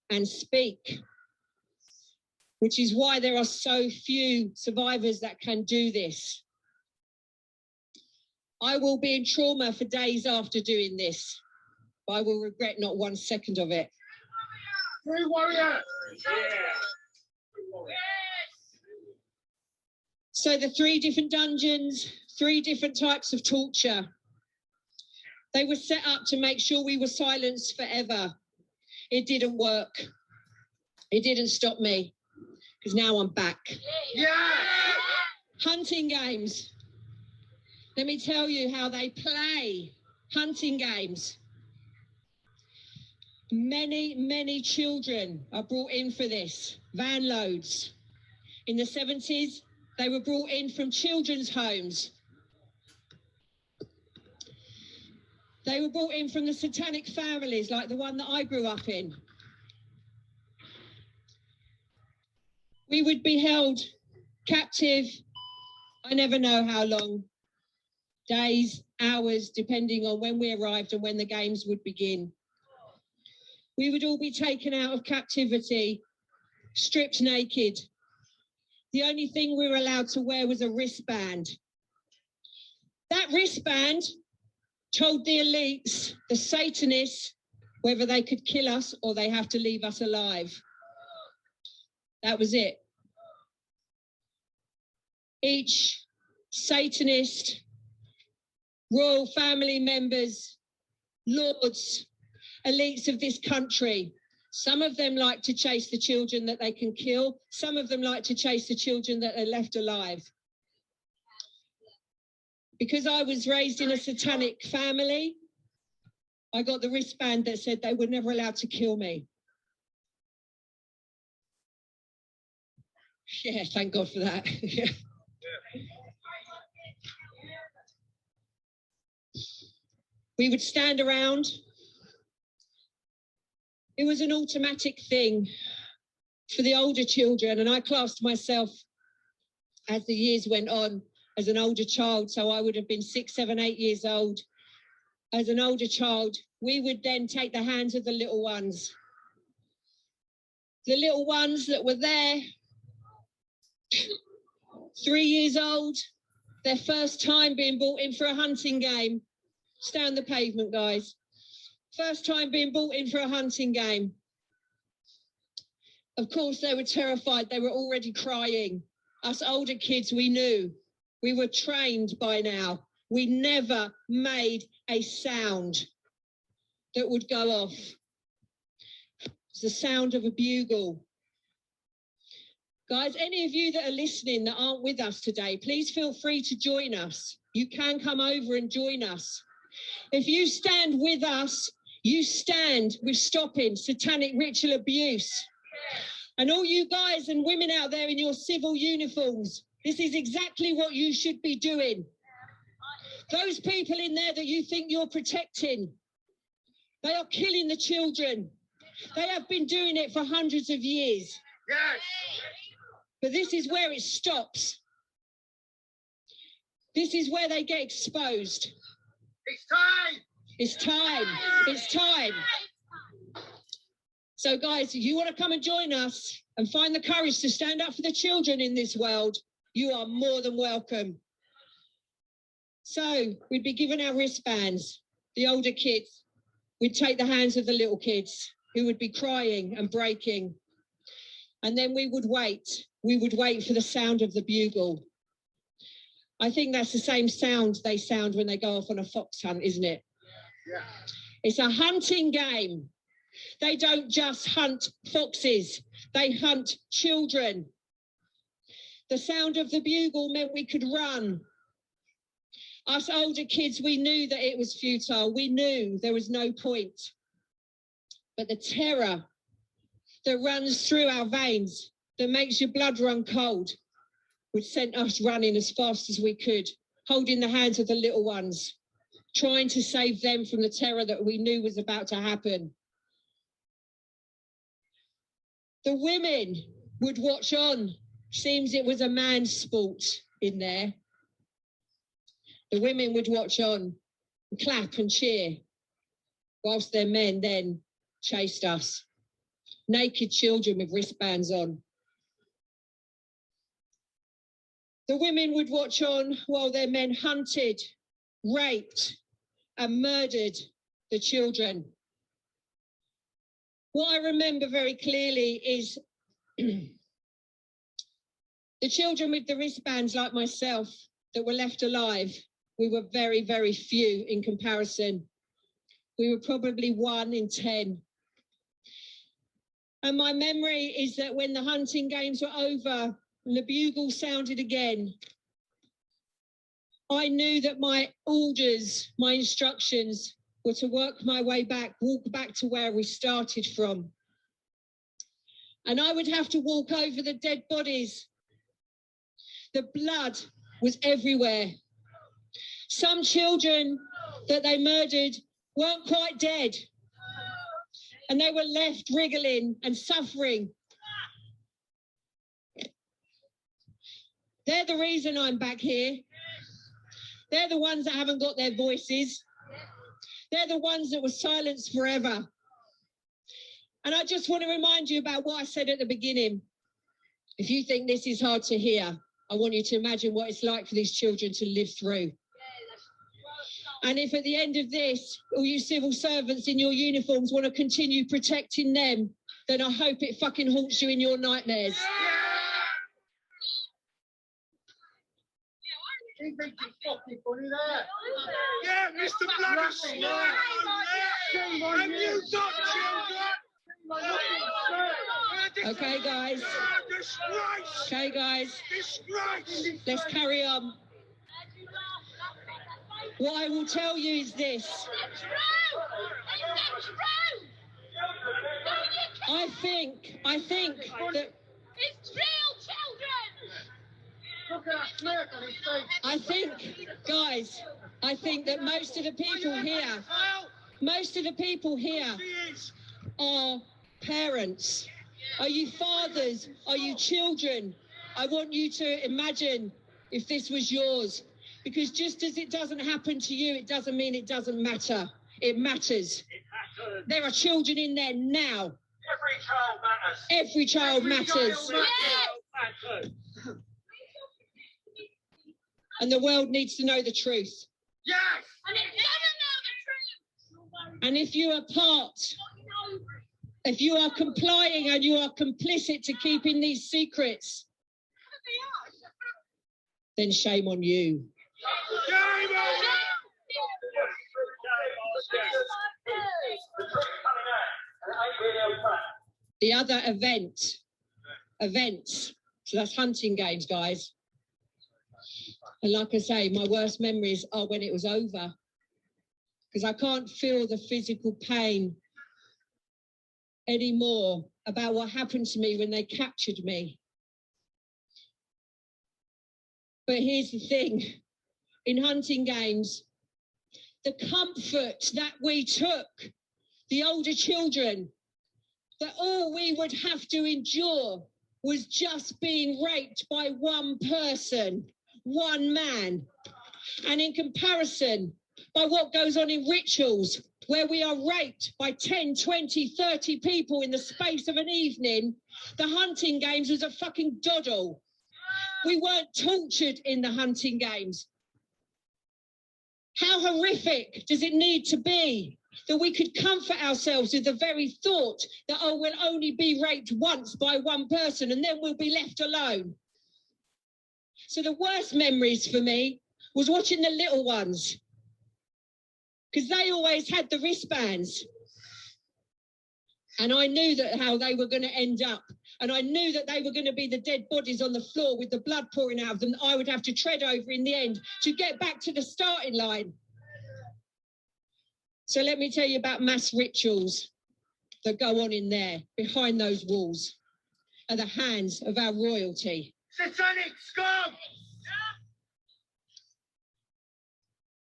[SPEAKER 2] and speak, which is why there are so few survivors that can do this. I will be in trauma for days after doing this, but I will regret not 1 second of it.
[SPEAKER 3] Free warrior!
[SPEAKER 2] So the 3 different dungeons, 3 different types of torture. They were set up to make sure we were silenced forever. It didn't work. It didn't stop me, because now I'm back.
[SPEAKER 3] Yeah!
[SPEAKER 2] Hunting games. Let me tell you how they play hunting games. Many, many children are brought in for this, van loads. In the 70s, they were brought in from children's homes. They were brought in from the satanic families like the one that I grew up in. We would be held captive, I never know how long, days, hours, depending on when we arrived and when the games would begin. We would all be taken out of captivity, stripped naked. The only thing we were allowed to wear was a wristband. That wristband told the elites, the Satanists, whether they could kill us or they have to leave us alive. That was it. Each Satanist, royal family members, lords, elites of this country, some of them like to chase the children that they can kill. Some of them like to chase the children that are left alive. Because I was raised in a satanic family, I got the wristband that said they were never allowed to kill me. Yeah, thank God for that. We would stand around. It was an automatic thing for the older children, and I classed myself, as the years went on, as an older child. So I would have been 6, 7, 8 years old. As an older child, we would then take the hands of the little ones. The little ones that were there, 3 years old, their first time being brought in for a hunting game. Stay on the pavement, guys. First time being brought in for a hunting game. Of course, they were terrified. They were already crying. Us older kids, we knew. We were trained by now. We never made a sound that would go off. It's the sound of a bugle. Guys, any of you that are listening that aren't with us today, please feel free to join us. You can come over and join us. If you stand with us, you stand with stopping satanic ritual abuse. And all you guys and women out there in your civil uniforms, this is exactly what you should be doing. Those people in there that you think you're protecting, they are killing the children. They have been doing it for hundreds of years.
[SPEAKER 3] Yes.
[SPEAKER 2] But this is where it stops. This is where they get exposed.
[SPEAKER 3] It's time.
[SPEAKER 2] It's time. It's time. So guys, if you want to come and join us and find the courage to stand up for the children in this world, you are more than welcome. So we'd be given our wristbands, the older kids. We'd take the hands of the little kids who would be crying and breaking. And then we would wait. We would wait for the sound of the bugle. I think that's the same sound they sound when they go off on a fox hunt, isn't it?
[SPEAKER 3] Yeah.
[SPEAKER 2] It's a hunting game. They don't just hunt foxes, they hunt children. The sound of the bugle meant we could run. Us older kids, we knew that it was futile. We knew there was no point. But the terror that runs through our veins, that makes your blood run cold, would send us running as fast as we could, holding the hands of the little ones, trying to save them from the terror that we knew was about to happen. The women would watch on. Seems it was a man's sport in there. The women would watch on, and clap and cheer, whilst their men then chased us. Naked children with wristbands on. The women would watch on while their men hunted, raped, and murdered the children. What I remember very clearly is the children with the wristbands like myself that were left alive. We were very, very few in comparison. We were probably 1 in 10. And my memory is that when the hunting games were over and the bugle sounded again, I knew that my orders, my instructions were to work my way back, walk back to where we started from. And I would have to walk over the dead bodies. The blood was everywhere. Some children that they murdered weren't quite dead, and they were left wriggling and suffering. They're the reason I'm back here. They're the ones that haven't got their voices. They're the ones that were silenced forever. And I just want to remind you about what I said at the beginning. If you think this is hard to hear, I want you to imagine what it's like for these children to live through. And if at the end of this, all you civil servants in your uniforms want to continue protecting them, then I hope it fucking haunts you in your nightmares.
[SPEAKER 3] He thinks it's fucking funny there. Yeah, Mr. Bloody Slime. And you got children.
[SPEAKER 2] Okay, guys.
[SPEAKER 3] Disgrace.
[SPEAKER 2] Okay, guys.
[SPEAKER 3] Disgrace.
[SPEAKER 2] Let's carry on. What I will tell you is this.
[SPEAKER 4] It's true! It's true!
[SPEAKER 2] I think that
[SPEAKER 4] It's real children!
[SPEAKER 3] Look at that smirk on his face.
[SPEAKER 2] I think that most of the people here are parents. Are you fathers? Are you children? I want you to imagine if this was yours. Because just as it doesn't happen to you, it doesn't mean it doesn't matter. It matters. There are children in there now. Every child matters.
[SPEAKER 4] Yes!
[SPEAKER 2] And the world needs to know the truth.
[SPEAKER 3] Yes.
[SPEAKER 4] And it doesn't know the truth!
[SPEAKER 2] And if you are if you are complying and you are complicit to keeping these secrets, then shame on you.
[SPEAKER 3] Shame on you.
[SPEAKER 2] The other events, so that's hunting games, guys. And like I say, my worst memories are when it was over, because I can't feel the physical pain anymore about what happened to me when they captured me. But here's the thing, in hunting games, the comfort that we took, the older children, that all we would have to endure was just being raped by one person, one man. And in comparison, by what goes on in rituals, where we are raped by 10, 20, 30 people in the space of an evening, the hunting games was a fucking doddle. We weren't tortured in the hunting games. How horrific does it need to be that we could comfort ourselves with the very thought that, oh, we'll only be raped once by one person and then we'll be left alone? So the worst memories for me was watching the little ones, because they always had the wristbands. And I knew that how they were going to end up. And I knew that they were going to be the dead bodies on the floor with the blood pouring out of them that I would have to tread over in the end to get back to the starting line. So let me tell you about mass rituals that go on in there, behind those walls, at the hands of our royalty.
[SPEAKER 3] Satanic scum!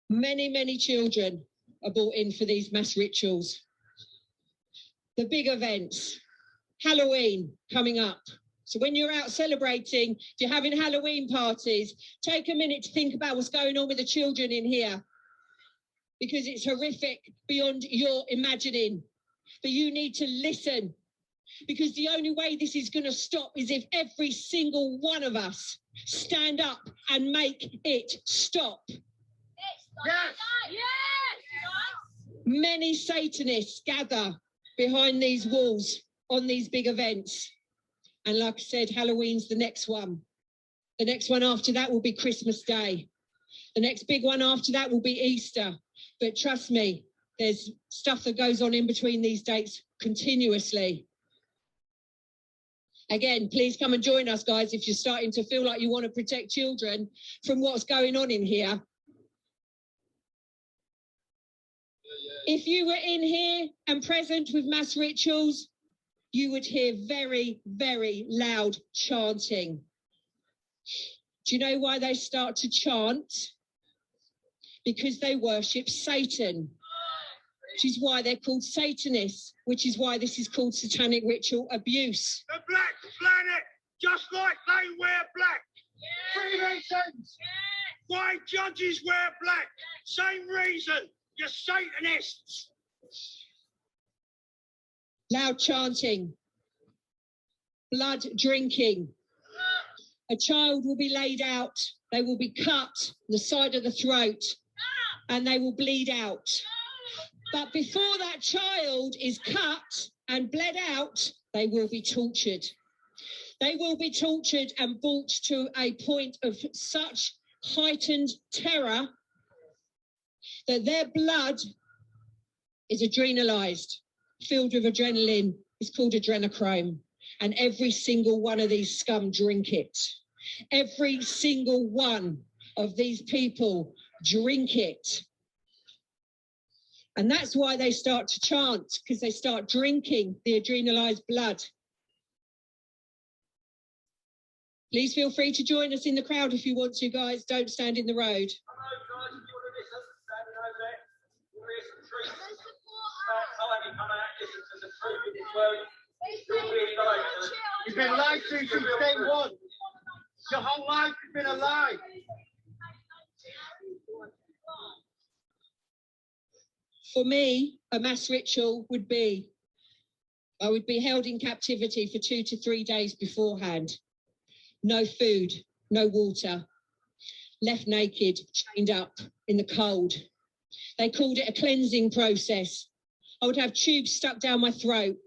[SPEAKER 2] Many, many children are brought in for these mass rituals. The big events, Halloween coming up. So when you're out celebrating, if you're having Halloween parties, take a minute to think about what's going on with the children in here, because it's horrific beyond your imagining. But you need to listen, because the only way this is going to stop is if every single one of us stand up and make it stop.
[SPEAKER 3] Yes!
[SPEAKER 4] Yes!
[SPEAKER 2] Many Satanists gather behind these walls on these big events. And like I said, Halloween's the next one. The next one after that will be Christmas Day. The next big one after that will be Easter. But trust me, there's stuff that goes on in between these dates continuously. Again, please come and join us, guys, if you're starting to feel like you want to protect children from what's going on in here. If you were in here and present with mass rituals, you would hear very, very loud chanting. Do you know why they start to chant? Because they worship Satan, which is why they're called Satanists, which is why this is called satanic ritual abuse.
[SPEAKER 3] The black planet, just like they wear black. Freemasons. Why judges wear black? Same reason. You're Satanists.
[SPEAKER 2] Loud chanting. Blood drinking. A child will be laid out. They will be cut the side of the throat and they will bleed out. But before that child is cut and bled out, they will be tortured. They will be tortured and brought to a point of such heightened terror that their blood is adrenalized, filled with adrenaline. It's called adrenochrome. And every single one of these scum drink it. Every single one of these people drink it. And that's why they start to chant, because they start drinking the adrenalized blood. Please feel free to join us in the crowd if you want to, guys. Don't stand in the road.
[SPEAKER 3] You've been lied to since day one. Your whole life has been a lie.
[SPEAKER 2] For me, a mass ritual would be, I would be held in captivity for 2 to 3 days beforehand. No food, no water, left naked, chained up in the cold. They called it a cleansing process. I would have tubes stuck down my throat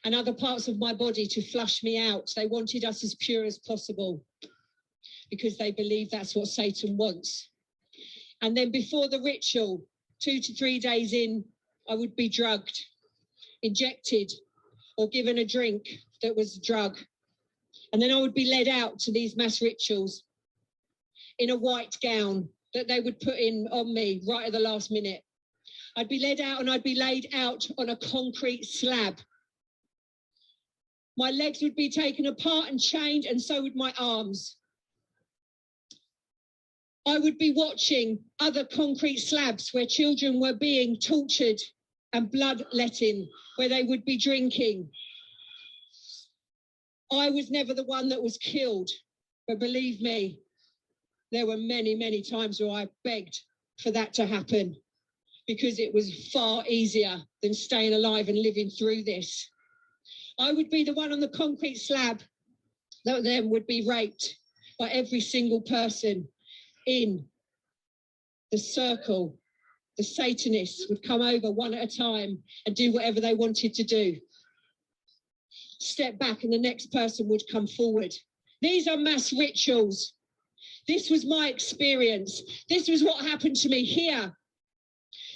[SPEAKER 2] and other parts of my body to flush me out. They wanted us as pure as possible because they believe that's what Satan wants. And then before the ritual, 2 to 3 days in, I would be drugged, injected, or given a drink that was a drug. And then I would be led out to these mass rituals in a white gown that they would put in on me right at the last minute. I'd be led out and I'd be laid out on a concrete slab. My legs would be taken apart and chained, and so would my arms. I would be watching other concrete slabs where children were being tortured and bloodletting, where they would be drinking. I was never the one that was killed, but believe me, there were many, many times where I begged for that to happen because it was far easier than staying alive and living through this. I would be the one on the concrete slab that then would be raped by every single person in the circle. The Satanists would come over one at a time and do whatever they wanted to do. Step back and the next person would come forward. These are mass rituals. This was my experience. This was what happened to me here.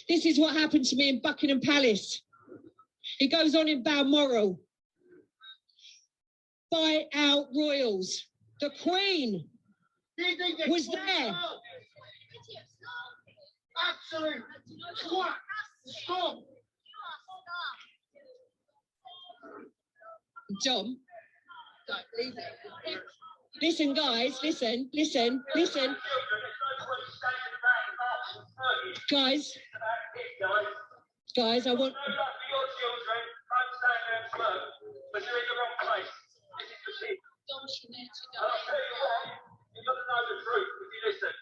[SPEAKER 2] This is what happened to me in Buckingham Palace. It goes on in Balmoral. By our royals. The Queen was there.
[SPEAKER 3] Absolute twat. Stop.
[SPEAKER 2] John, leave it. Listen, guys, listen. Guys, I want...
[SPEAKER 3] But you're in the wrong place. This is the thing. I'll tell you what, you've got to know the truth if you listen.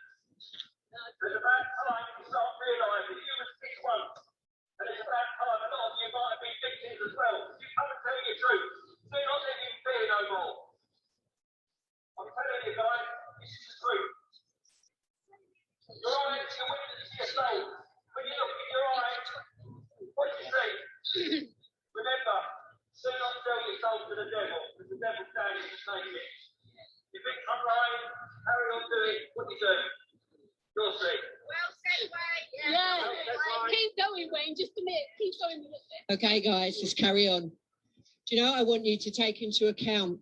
[SPEAKER 3] There's about time you start realising humans pick once. And it's about time a lot of you might have been victims as well. You come and tell your truth. Do not live in fear no more. I'm telling you guys, this is the truth. Your eyes, your witness to your soul. When you look in your eyes, what do you see? Remember, do not sell your soul to the devil, because the devil's down in the same bit. You think I'm lying, carry on doing what you do. You'll see.
[SPEAKER 4] Well said, Wayne. Yeah. Keep going, Wayne. Just a minute. Keep going a little bit.
[SPEAKER 2] Okay, guys, just carry on. Do you know, I want you to take into account,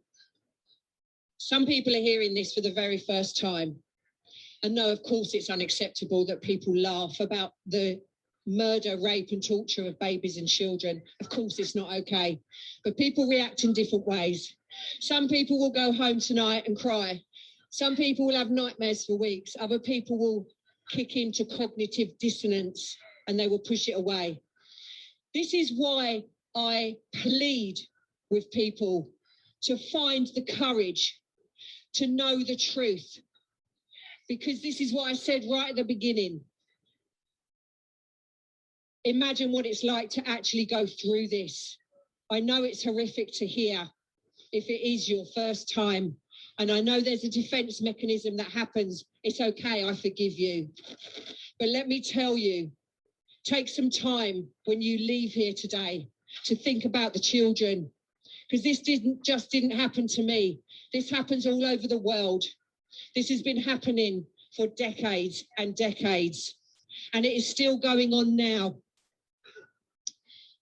[SPEAKER 2] some people are hearing this for the very first time. And no, of course, it's unacceptable that people laugh about the murder, rape and torture of babies and children. Of course, it's not okay. But people react in different ways. Some people will go home tonight and cry. Some people will have nightmares for weeks. Other people will kick into cognitive dissonance and they will push it away. This is why I plead with people to find the courage to know the truth. Because this is what I said right at the beginning. Imagine what it's like to actually go through this. I know it's horrific to hear if it is your first time. And I know there's a defense mechanism that happens. It's okay, I forgive you. But let me tell you, take some time when you leave here today to think about the children. Because this didn't happen to me. This happens all over the world. This has been happening for decades and decades. And it is still going on now.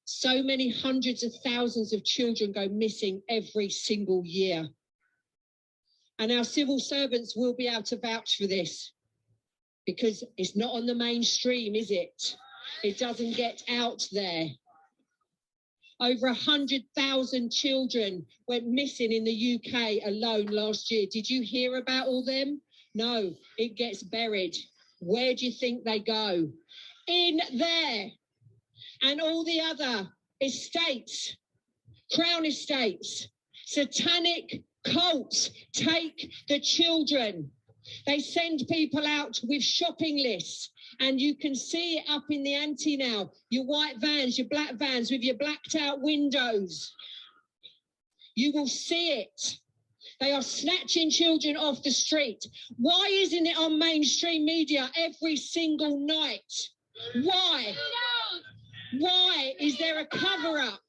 [SPEAKER 2] So many hundreds of thousands of children go missing every single year. And our civil servants will be able to vouch for this. Because it's not on the mainstream, is it? It doesn't get out there. Over 100,000 children went missing in the UK alone last year. Did you hear about all them? No, it gets buried. Where do you think they go? In there. And all the other estates, crown estates, satanic cults take the children. They send people out with shopping lists. And you can see it up in the ante now. Your white vans, your black vans with your blacked out windows. You will see it. They are snatching children off the street. Why isn't it on mainstream media every single night? Why? Why is there a cover-up?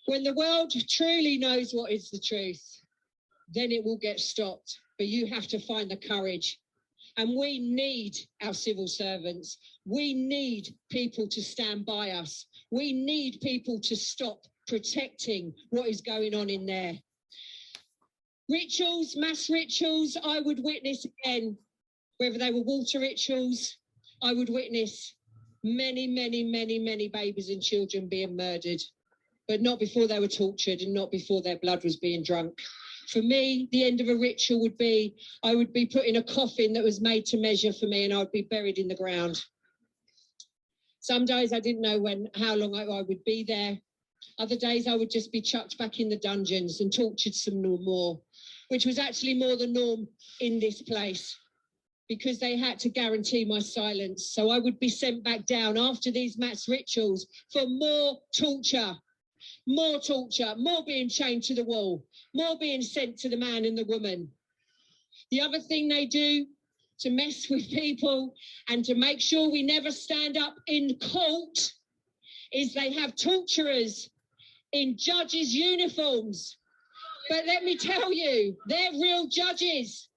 [SPEAKER 2] When the world truly knows what is the truth, then it will get stopped. But you have to find the courage. And we need our civil servants. We need people to stand by us. We need people to stop protecting what is going on in there. Rituals, mass rituals, I would witness again, whether they were water rituals, I would witness many, many, many, many babies and children being murdered, but not before they were tortured and not before their blood was being drunk. For me, the end of a ritual would be, I would be put in a coffin that was made to measure for me and I would be buried in the ground. Some days I didn't know how long I would be there. Other days I would just be chucked back in the dungeons and tortured some more, which was actually more the norm in this place because they had to guarantee my silence. So I would be sent back down after these mass rituals for more torture, more being chained to the wall, more being sent to the man and the woman. The other thing they do to mess with people and to make sure we never stand up in court is they have torturers in judges' uniforms. But let me tell you, they're real judges.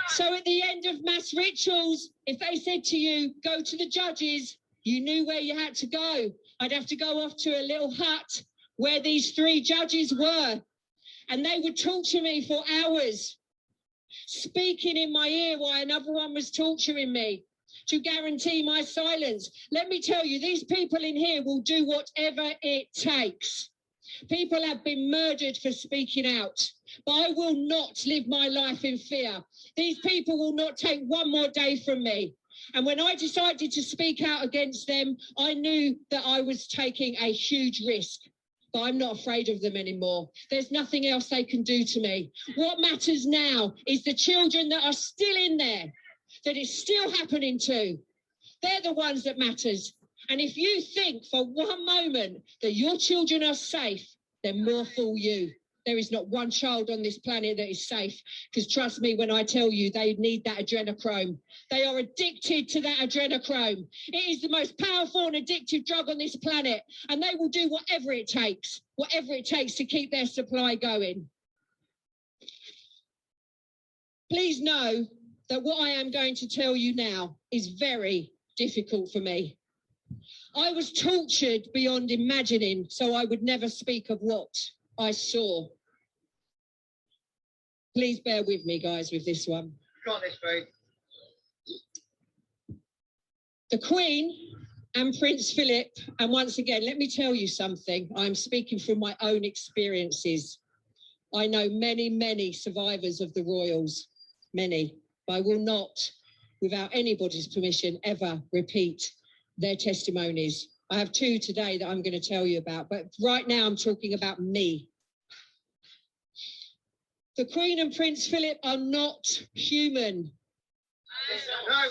[SPEAKER 2] So at the end of mass rituals, if they said to you, go to the judges, you knew where you had to go. I'd have to go off to a little hut where these 3 judges were. And they would torture me for hours, speaking in my ear while another one was torturing me to guarantee my silence. Let me tell you, these people in here will do whatever it takes. People have been murdered for speaking out, but I will not live my life in fear. These people will not take one more day from me. And when I decided to speak out against them, I knew that I was taking a huge risk. But I'm not afraid of them anymore. There's nothing else they can do to me. What matters now is the children that are still in there, that it's still happening to. They're the ones that matters. And if you think for one moment that your children are safe, then more fool you. There is not one child on this planet that is safe. Because trust me when I tell you, they need that adrenochrome. They are addicted to that adrenochrome. It is the most powerful and addictive drug on this planet. And they will do whatever it takes to keep their supply going. Please know that what I am going to tell you now is very difficult for me. I was tortured beyond imagining, so I would never speak of what I saw. Please bear with me, guys, with this one.
[SPEAKER 5] Got this, babe.
[SPEAKER 2] The Queen and Prince Philip, and once again, let me tell you something. I'm speaking from my own experiences. I know many, many survivors of the royals, many. But I will not, without anybody's permission, ever repeat their testimonies. I have two today that I'm going to tell you about, but right now I'm talking about me. The Queen and Prince Philip are not human.
[SPEAKER 5] No.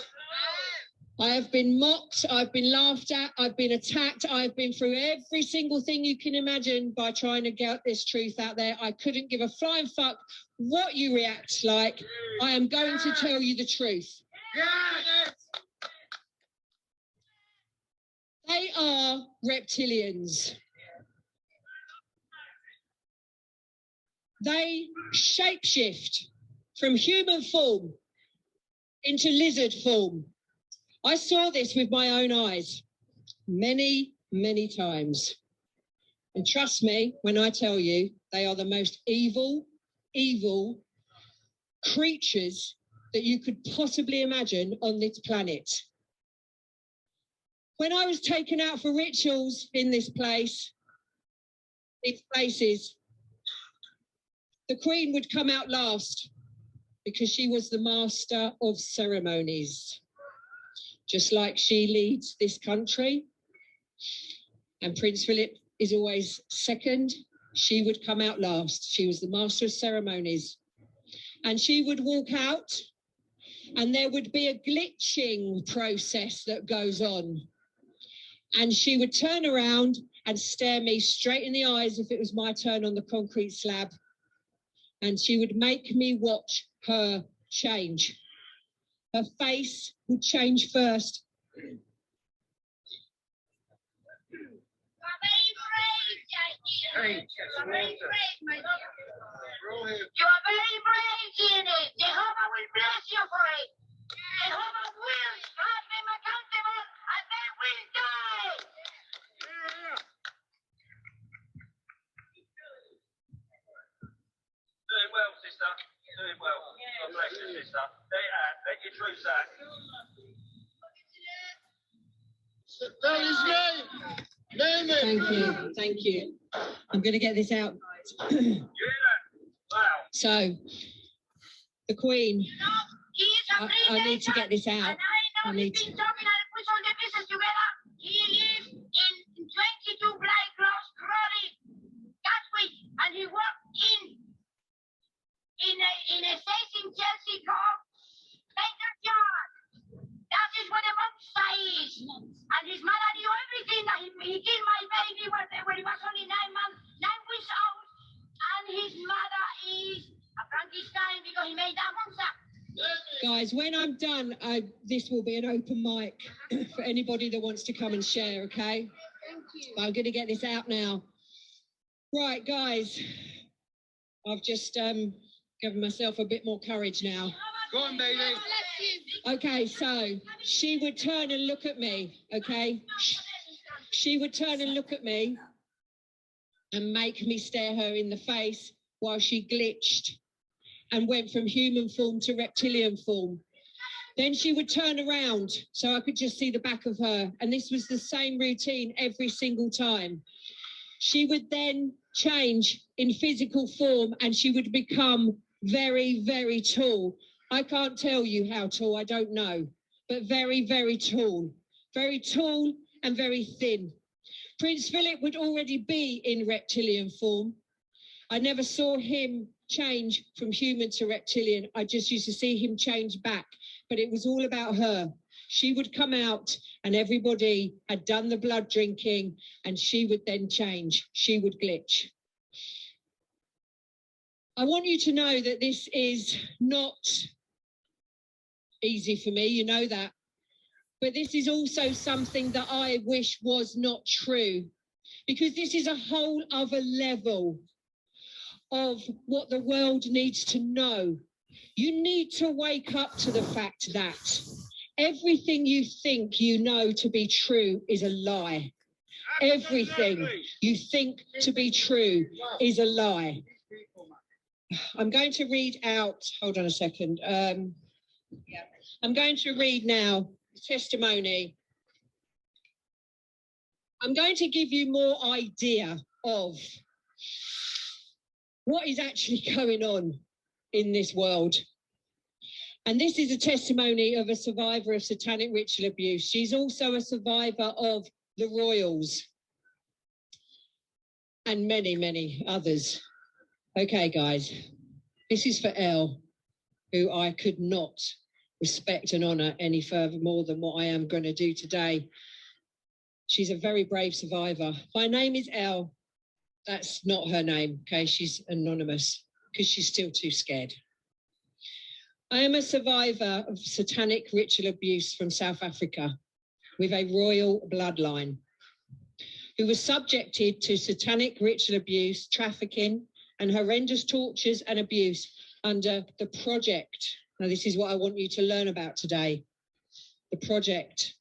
[SPEAKER 2] I have been mocked, I've been laughed at, I've been attacked, I've been through every single thing you can imagine by trying to get this truth out there. I couldn't give a flying fuck what you react like. I am going to tell you the truth.
[SPEAKER 5] Yes.
[SPEAKER 2] They are reptilians. They shapeshift from human form into lizard form. I saw this with my own eyes many, many times. And trust me when I tell you, they are the most evil creatures that you could possibly imagine on this planet. When I was taken out for rituals in these places, the Queen would come out last because she was the master of ceremonies. Just like she leads this country, and Prince Philip is always second, she would come out last. She was the master of ceremonies. And she would walk out, and there would be a glitching process that goes on. And she would turn around and stare me straight in the eyes if it was my turn on the concrete slab. And she would make me watch her change. Her face would change first.
[SPEAKER 4] You are very brave, Jackie. You are very brave, my dear. You are very brave, Jenny. Jehovah will bless you for it. Jehovah will hold them accountable and they will die.
[SPEAKER 3] Doing well, sister. Doing well. God bless you, sister. Let your truth out.
[SPEAKER 5] Tell his name. Name it.
[SPEAKER 2] Thank you. I'm going to get this out.
[SPEAKER 3] Yeah. Wow.
[SPEAKER 2] So, the Queen,
[SPEAKER 4] You know, he is a
[SPEAKER 2] I need to get this out.
[SPEAKER 4] And I know he's been talking and put all the pieces together. He lives in 22 Black Cross Crawley, Gatwick, and he worked in a place in Chelsea called Baker's Yard. That is where the monster is. And his mother knew everything that he killed my baby when he was only 9 weeks old. And his mother is a Frankenstein because he made that monster.
[SPEAKER 2] Guys, when I'm done, this will be an open mic for anybody that wants to come and share, okay?
[SPEAKER 4] Thank you.
[SPEAKER 2] But I'm going to get this out now. Right, guys, I've just given myself a bit more courage now.
[SPEAKER 5] Go on, baby.
[SPEAKER 2] Okay, so she would turn and look at me, okay? She would turn and look at me and make me stare her in the face while she glitched and went from human form to reptilian form. Then she would turn around so I could just see the back of her. And this was the same routine every single time. She would then change in physical form and she would become very, very tall. I can't tell you how tall, I don't know, but very, very tall and very thin. Prince Philip would already be in reptilian form. I never saw him change from human to reptilian. I just used to see him change back, but it was all about her. She would come out and everybody had done the blood drinking and she would then change. She would glitch. I want you to know that this is not easy for me, you know that. But this is also something that I wish was not true, because this is a whole other level of what the world needs to know. You need to wake up to the fact that everything you think you know to be true is a lie. Everything you think to be true is a lie. I'm going to read out, hold on a second. I'm going to read now testimony. I'm going to give you more idea of what is actually going on in this world. And this is a testimony of a survivor of satanic ritual abuse. She's also a survivor of the royals and many, many others. Okay, guys, this is for Elle, who I could not respect and honour any further more than what I am going to do today. She's a very brave survivor. My name is Elle. That's not her name, okay? She's anonymous because she's still too scared. I am a survivor of satanic ritual abuse from South Africa with a royal bloodline who was subjected to satanic ritual abuse, trafficking, and horrendous tortures and abuse under the project. Now, this is what I want you to learn about today. The project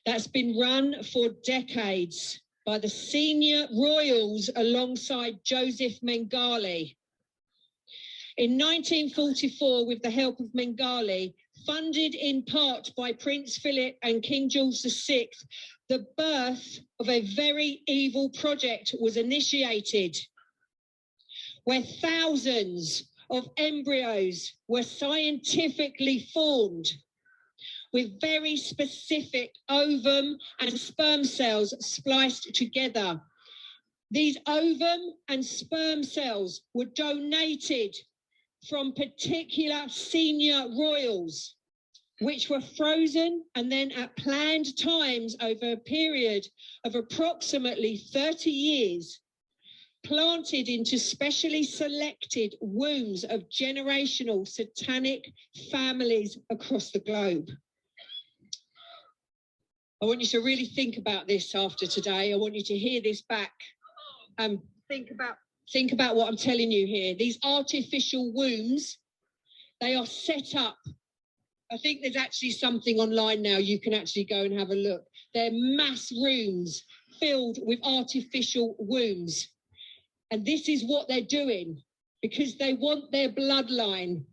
[SPEAKER 2] that's been run for decades by the senior royals alongside Joseph Mengele. In 1944, with the help of Mengele, funded in part by Prince Philip and King George VI, the birth of a very evil project was initiated, where thousands of embryos were scientifically formed with very specific ovum and sperm cells spliced together. These ovum and sperm cells were donated from particular senior royals, which were frozen and then at planned times over a period of approximately 30 years, planted into specially selected wombs of generational satanic families across the globe. I want you to really think about this after today. I want you to hear this back and think about what I'm telling you here. These artificial wombs, they are set up. I think there's actually something online now. You can actually go and have a look. They're mass rooms filled with artificial wombs. And this is what they're doing because they want their bloodline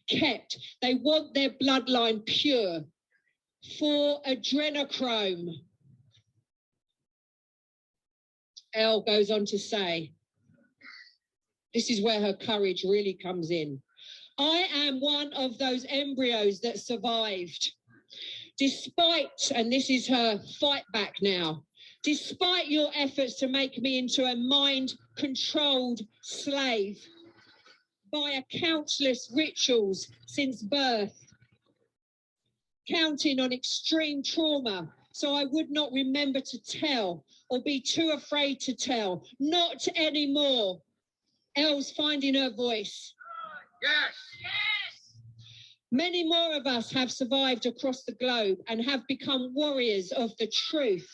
[SPEAKER 2] kept. They want their bloodline pure for adrenochrome. Elle goes on to say, this is where her courage really comes in. I am one of those embryos that survived. Despite, and this is her fight back now, despite your efforts to make me into a mind-controlled slave via countless rituals since birth, counting on extreme trauma, so I would not remember to tell or be too afraid to tell. Not anymore. Elle's finding her voice.
[SPEAKER 5] Yes.
[SPEAKER 4] Yes!
[SPEAKER 2] Many more of us have survived across the globe and have become warriors of the truth.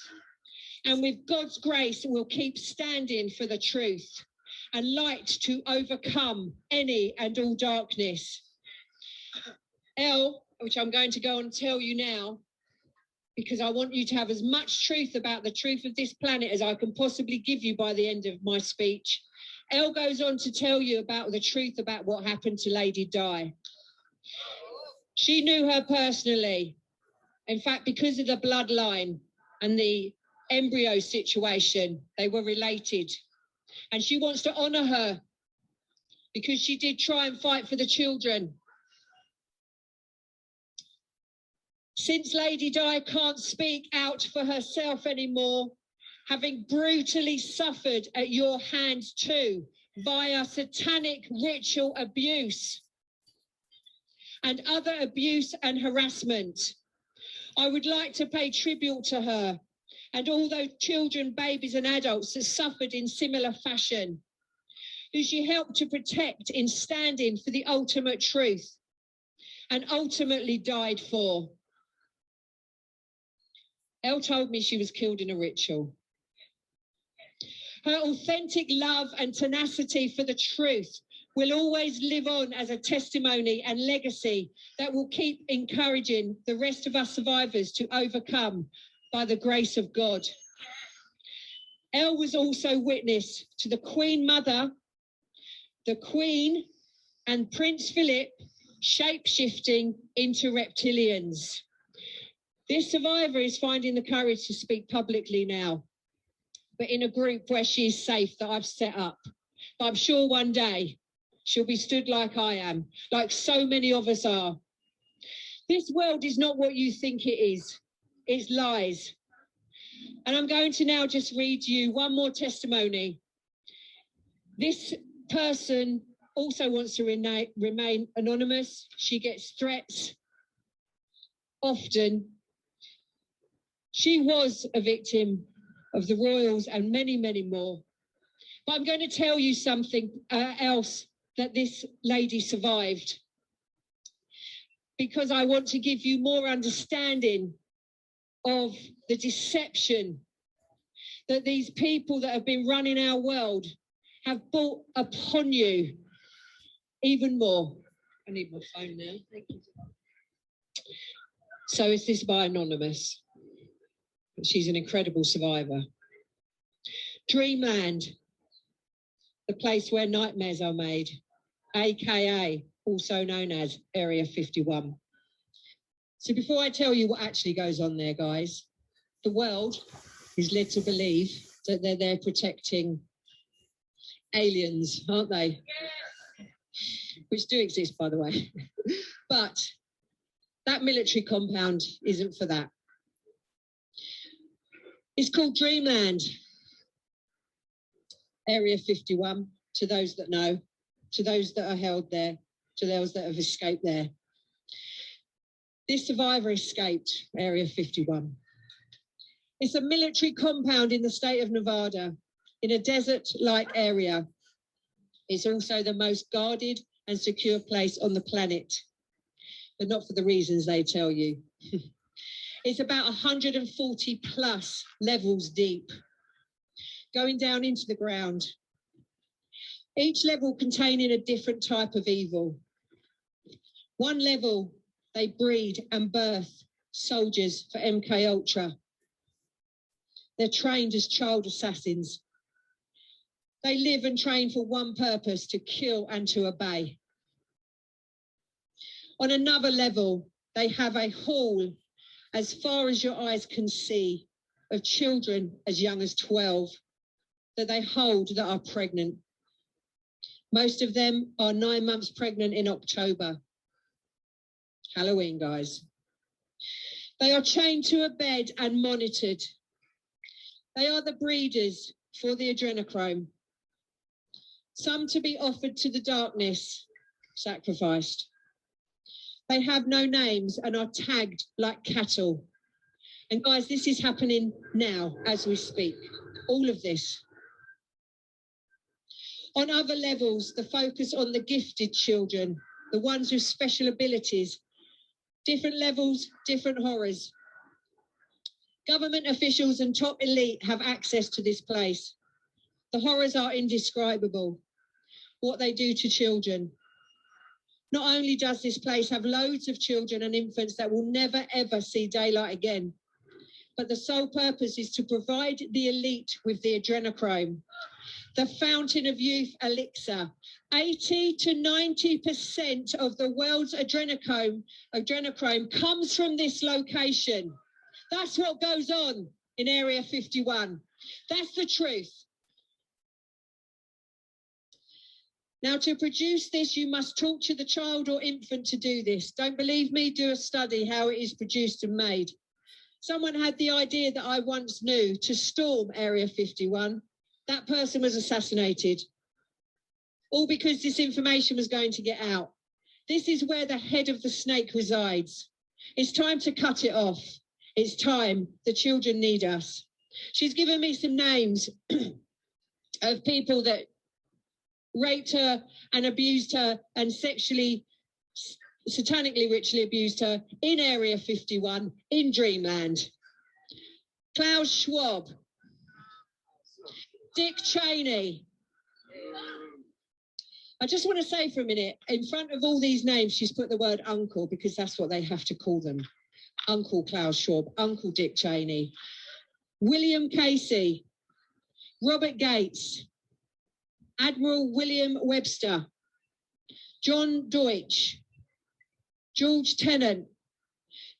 [SPEAKER 2] And with God's grace, we'll keep standing for the truth and light to overcome any and all darkness. Elle, which I'm going to go and tell you now, because I want you to have as much truth about the truth of this planet as I can possibly give you by the end of my speech. Elle goes on to tell you about the truth about what happened to Lady Di. She knew her personally. In fact, because of the bloodline and the embryo situation, they were related. And she wants to honour her because she did try and fight for the children. Since Lady Di can't speak out for herself anymore, having brutally suffered at your hands too, via satanic ritual abuse and other abuse and harassment, I would like to pay tribute to her and all those children, babies and adults that suffered in similar fashion, who she helped to protect in standing for the ultimate truth and ultimately died for. Elle told me she was killed in a ritual. Her authentic love and tenacity for the truth will always live on as a testimony and legacy that will keep encouraging the rest of us survivors to overcome by the grace of God. Elle was also witness to the Queen Mother, the Queen, and Prince Philip shape-shifting into reptilians. This survivor is finding the courage to speak publicly now, but in a group where she is safe that I've set up. But I'm sure one day she'll be stood like I am, like so many of us are. This world is not what you think it is. It's lies. And I'm going to now just read you one more testimony. This person also wants to remain anonymous. She gets threats often. She was a victim of the royals and many, many more. But I'm going to tell you something else that this lady survived, because I want to give you more understanding of the deception that these people that have been running our world have brought upon you even more. I need my phone now. Thank you. So is this by Anonymous? She's an incredible survivor. Dreamland, the place where nightmares are made, aka also known as Area 51. So before I tell you what actually goes on there, guys, the world is led to believe that they're there protecting aliens, aren't they? Which do exist, by the way. But that military compound isn't for that. It's called Dreamland, Area 51, to those that know, to those that are held there, to those that have escaped there. This survivor escaped Area 51. It's a military compound in the state of Nevada, in a desert-like area. It's also the most guarded and secure place on the planet, but not for the reasons they tell you. It's about 140 plus levels deep, going down into the ground. Each level containing a different type of evil. One level, they breed and birth soldiers for MK Ultra. They're trained as child assassins. They live and train for one purpose, to kill and to obey. On another level, they have a hall as far as your eyes can see of children as young as 12 that they hold that are pregnant. Most of them are 9 months pregnant in October. Halloween, guys. They are chained to a bed and monitored. They are the breeders for the adrenochrome. Some to be offered to the darkness, sacrificed. They have no names and are tagged like cattle. And guys, this is happening now as we speak. All of this. On other levels, the focus on the gifted children, the ones with special abilities. Different levels, different horrors. Government officials and top elite have access to this place. The horrors are indescribable, what they do to children. Not only does this place have loads of children and infants that will never, ever see daylight again, but the sole purpose is to provide the elite with the adrenochrome, the fountain of youth elixir. 80 to 90% of the world's adrenochrome comes from this location. That's what goes on in Area 51. That's the truth. Now, to produce this, you must torture the child or infant to do this. Don't believe me? Do a study how it is produced and made. Someone had the idea that I once knew to storm Area 51. That person was assassinated. All because this information was going to get out. This is where the head of the snake resides. It's time to cut it off. It's time. The children need us. She's given me some names of people that raped her and abused her and satanically ritually abused her in Area 51 in Dreamland. Klaus Schwab, Dick Cheney. I just want to say for a minute, in front of all these names, she's put the word uncle because that's what they have to call them. Uncle Klaus Schwab, Uncle Dick Cheney, William Casey, Robert Gates, Admiral William Webster, John Deutsch, George Tennant,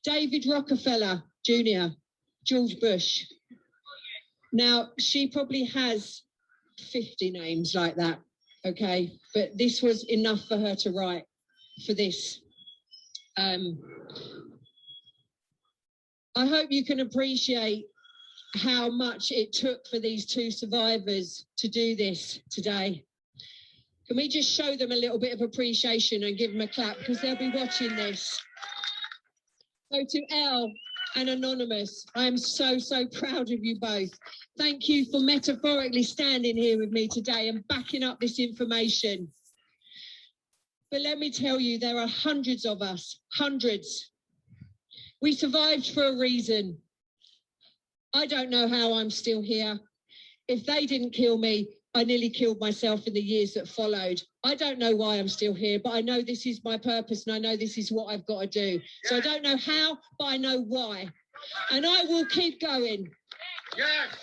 [SPEAKER 2] David Rockefeller Jr., George Bush. Now, she probably has 50 names like that, okay? But this was enough for her to write for this. I hope you can appreciate how much it took for these two survivors to do this today. Can we just show them a little bit of appreciation and give them a clap because they'll be watching this. So to Elle and Anonymous, I am so, so proud of you both. Thank you for metaphorically standing here with me today and backing up this information. But let me tell you, there are hundreds of us, hundreds. We survived for a reason. I don't know how I'm still here. If they didn't kill me, I nearly killed myself in the years that followed. I don't know why I'm still here, but I know this is my purpose and I know this is what I've got to do. So I don't know how, but I know why. And I will keep going.
[SPEAKER 5] Yes.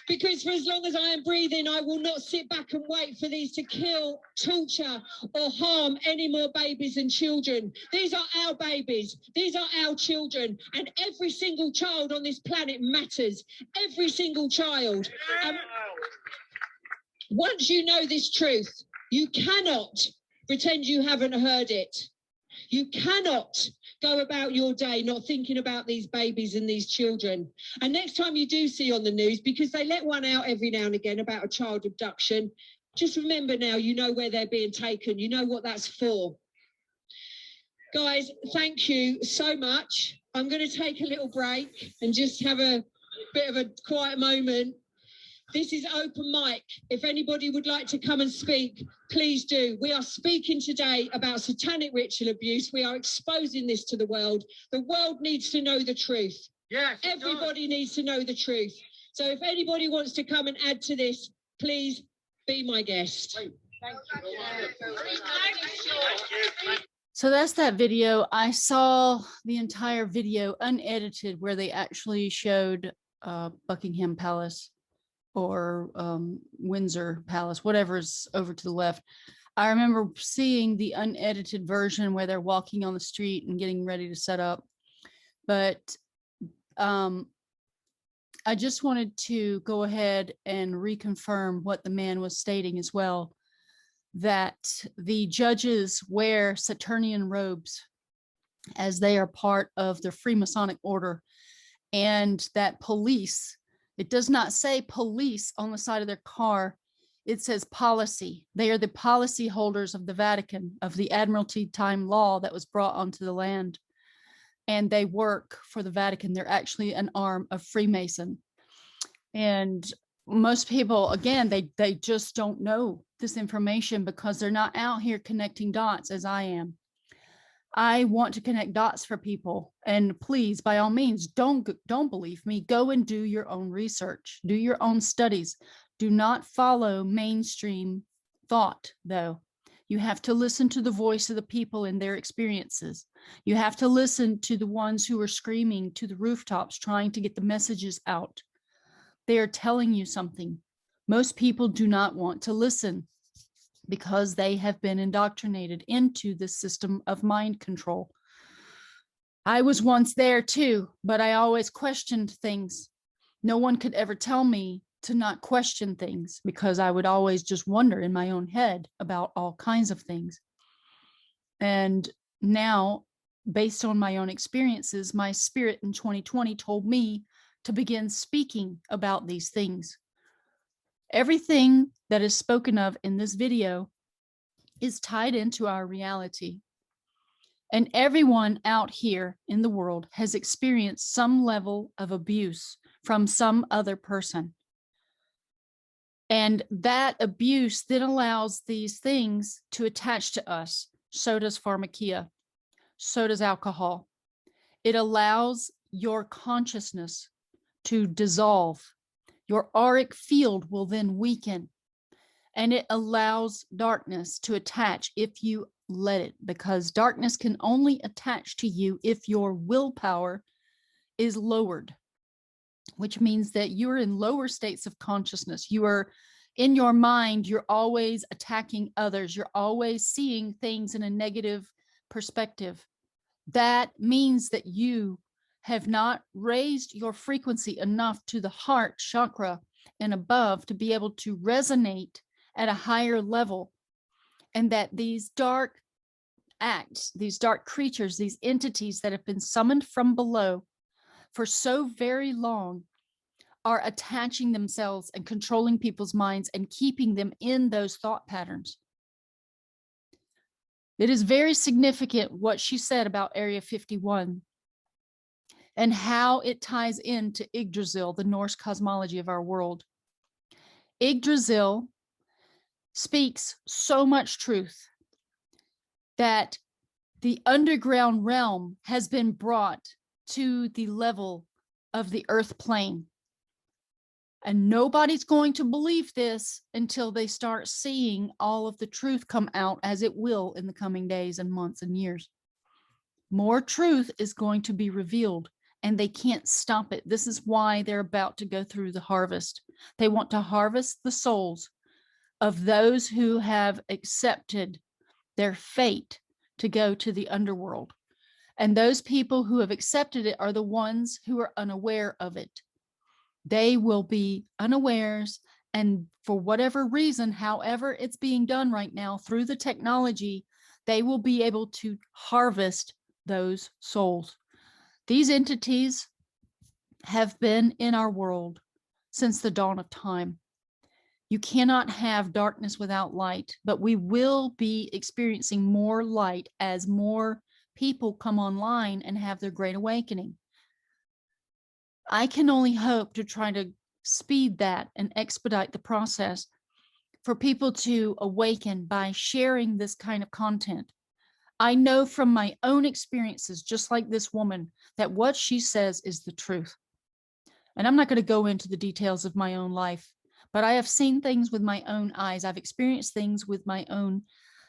[SPEAKER 2] Because for as long as I am breathing, I will not sit back and wait for these to kill, torture, or harm any more babies and children. These are our babies. These are our children. And every single child on this planet matters. Every single child. Once you know this truth, you cannot pretend you haven't heard it. You cannot go about your day not thinking about these babies and these children. And next time you do see on the news, because they let one out every now and again about a child abduction, just remember now, you know where they're being taken. You know what that's for. Guys, thank you so much. I'm going to take a little break and just have a bit of a quiet moment. This is open mic. If anybody would like to come and speak, please do. We are speaking today about satanic ritual abuse. We are exposing this to the world. The world needs to know the truth.
[SPEAKER 5] Yes.
[SPEAKER 2] Everybody needs to know the truth. So if anybody wants to come and add to this, please be my guest.
[SPEAKER 1] So that's that video. I saw the entire video unedited where they actually showed Buckingham Palace or Windsor Palace, whatever's over to the left. I remember seeing the unedited version where they're walking on the street and getting ready to set up. But I just wanted to go ahead and reconfirm what the man was stating as well, that the judges wear Saturnian robes as they are part of the Freemasonic order, and that police, it does not say police on the side of their car. It says policy. They are the policy holders of the Vatican, of the Admiralty time law that was brought onto the land. And they work for the Vatican. They're actually an arm of Freemason. And most people, again, they just don't know this information because they're not out here connecting dots as I am. I want to connect dots for people, and please, by all means, don't believe me. Go and do your own research, do your own studies. Do not follow mainstream thought, though. You have to listen to the voice of the people and their experiences. You have to listen to the ones who are screaming to the rooftops, trying to get the messages out. They are telling you something. Most people do not want to listen, because they have been indoctrinated into this system of mind control. I was once there too, but I always questioned things. No one could ever tell me to not question things because I would always just wonder in my own head about all kinds of things. And now, based on my own experiences, my spirit in 2020 told me to begin speaking about these things. Everything that is spoken of in this video is tied into our reality. And everyone out here in the world has experienced some level of abuse from some other person. And that abuse then allows these things to attach to us. So does pharmakia. So does alcohol. It allows your consciousness to dissolve. Your auric field will then weaken. And it allows darkness to attach if you let it, because darkness can only attach to you if your willpower is lowered, which means that you're in lower states of consciousness. You are in your mind, you're always attacking others. You're always seeing things in a negative perspective. That means that you have not raised your frequency enough to the heart chakra and above to be able to resonate at a higher level. And that these dark acts, these dark creatures, these entities that have been summoned from below for so very long are attaching themselves and controlling people's minds and keeping them in those thought patterns. It is very significant what she said about Area 51 and how it ties into Yggdrasil, the Norse cosmology of our world. Yggdrasil speaks so much truth that the underground realm has been brought to the level of the earth plane. And nobody's going to believe this until they start seeing all of the truth come out, as it will in the coming days and months and years. More truth is going to be revealed, and they can't stop it. This is why they're about to go through the harvest. They want to harvest the souls of those who have accepted their fate to go to the underworld. And those people who have accepted it are the ones who are unaware of it. They will be unawares, and for whatever reason, however it's being done right now through the technology, they will be able to harvest those souls. These entities have been in our world since the dawn of time. You cannot have darkness without light, but we will be experiencing more light as more people come online and have their great awakening. I can only hope to try to speed that and expedite the process for people to awaken by sharing this kind of content. I know from my own experiences, just like this woman, that what she says is the truth. And I'm not going to go into the details of my own life, but I have seen things with my own eyes. I've experienced things with my own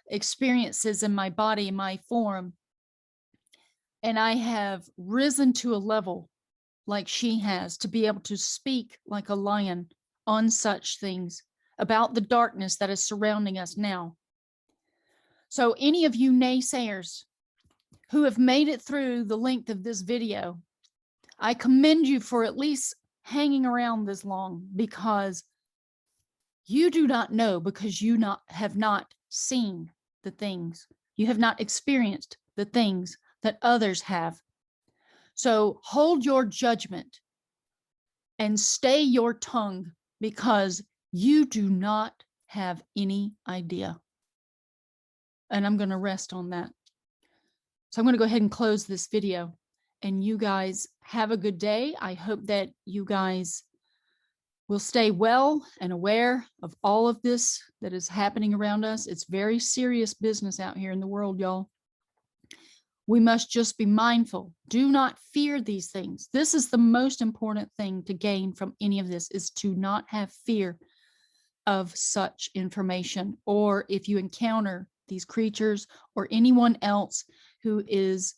[SPEAKER 1] experiences in my body, in my form. And I have risen to a level like she has to be able to speak like a lion on such things about the darkness that is surrounding us now. So any of you naysayers who have made it through the length of this video, I commend you for at least hanging around this long, because you do not know, because you have not seen the things. You have not experienced the things that others have. So hold your judgment and stay your tongue, because you do not have any idea. And I'm going to rest on that. So I'm going to go ahead and close this video, and you guys have a good day. I hope that you guys will stay well and aware of all of this that is happening around us. It's very serious business out here in the world, y'all. We must just be mindful. Do not fear these things. This is the most important thing to gain from any of this, is to not have fear of such information. Or if you encounter these creatures or anyone else who is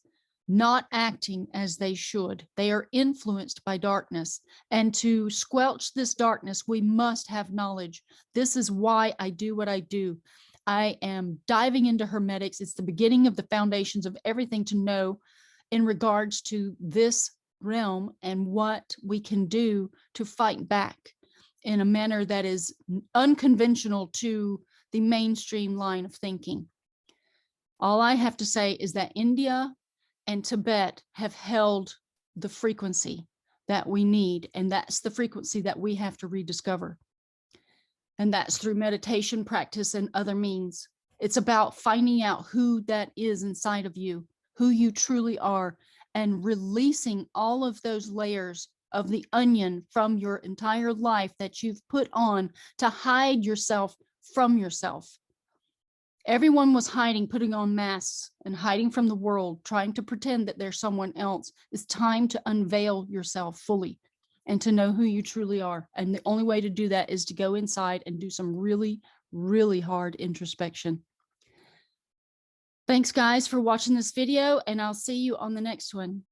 [SPEAKER 1] not acting as they should, they are influenced by darkness. And to squelch this darkness, we must have knowledge. This is why I do what I do. I am diving into hermetics. It's the beginning of the foundations of everything to know in regards to this realm and what we can do to fight back in a manner that is unconventional to the mainstream line of thinking. All I have to say is that India and Tibet have held the frequency that we need, and that's the frequency that we have to rediscover. And that's through meditation practice and other means. It's about finding out who that is inside of you, who you truly are and releasing all of those layers of the onion from your entire life that you've put on to hide yourself from yourself. Everyone was hiding, putting on masks and hiding from the world, trying to pretend that they're someone else. It's time to unveil yourself fully and to know who you truly are. And the only way to do that is to go inside and do some really, really hard introspection. Thanks, guys, for watching this video, and I'll see you on the next one.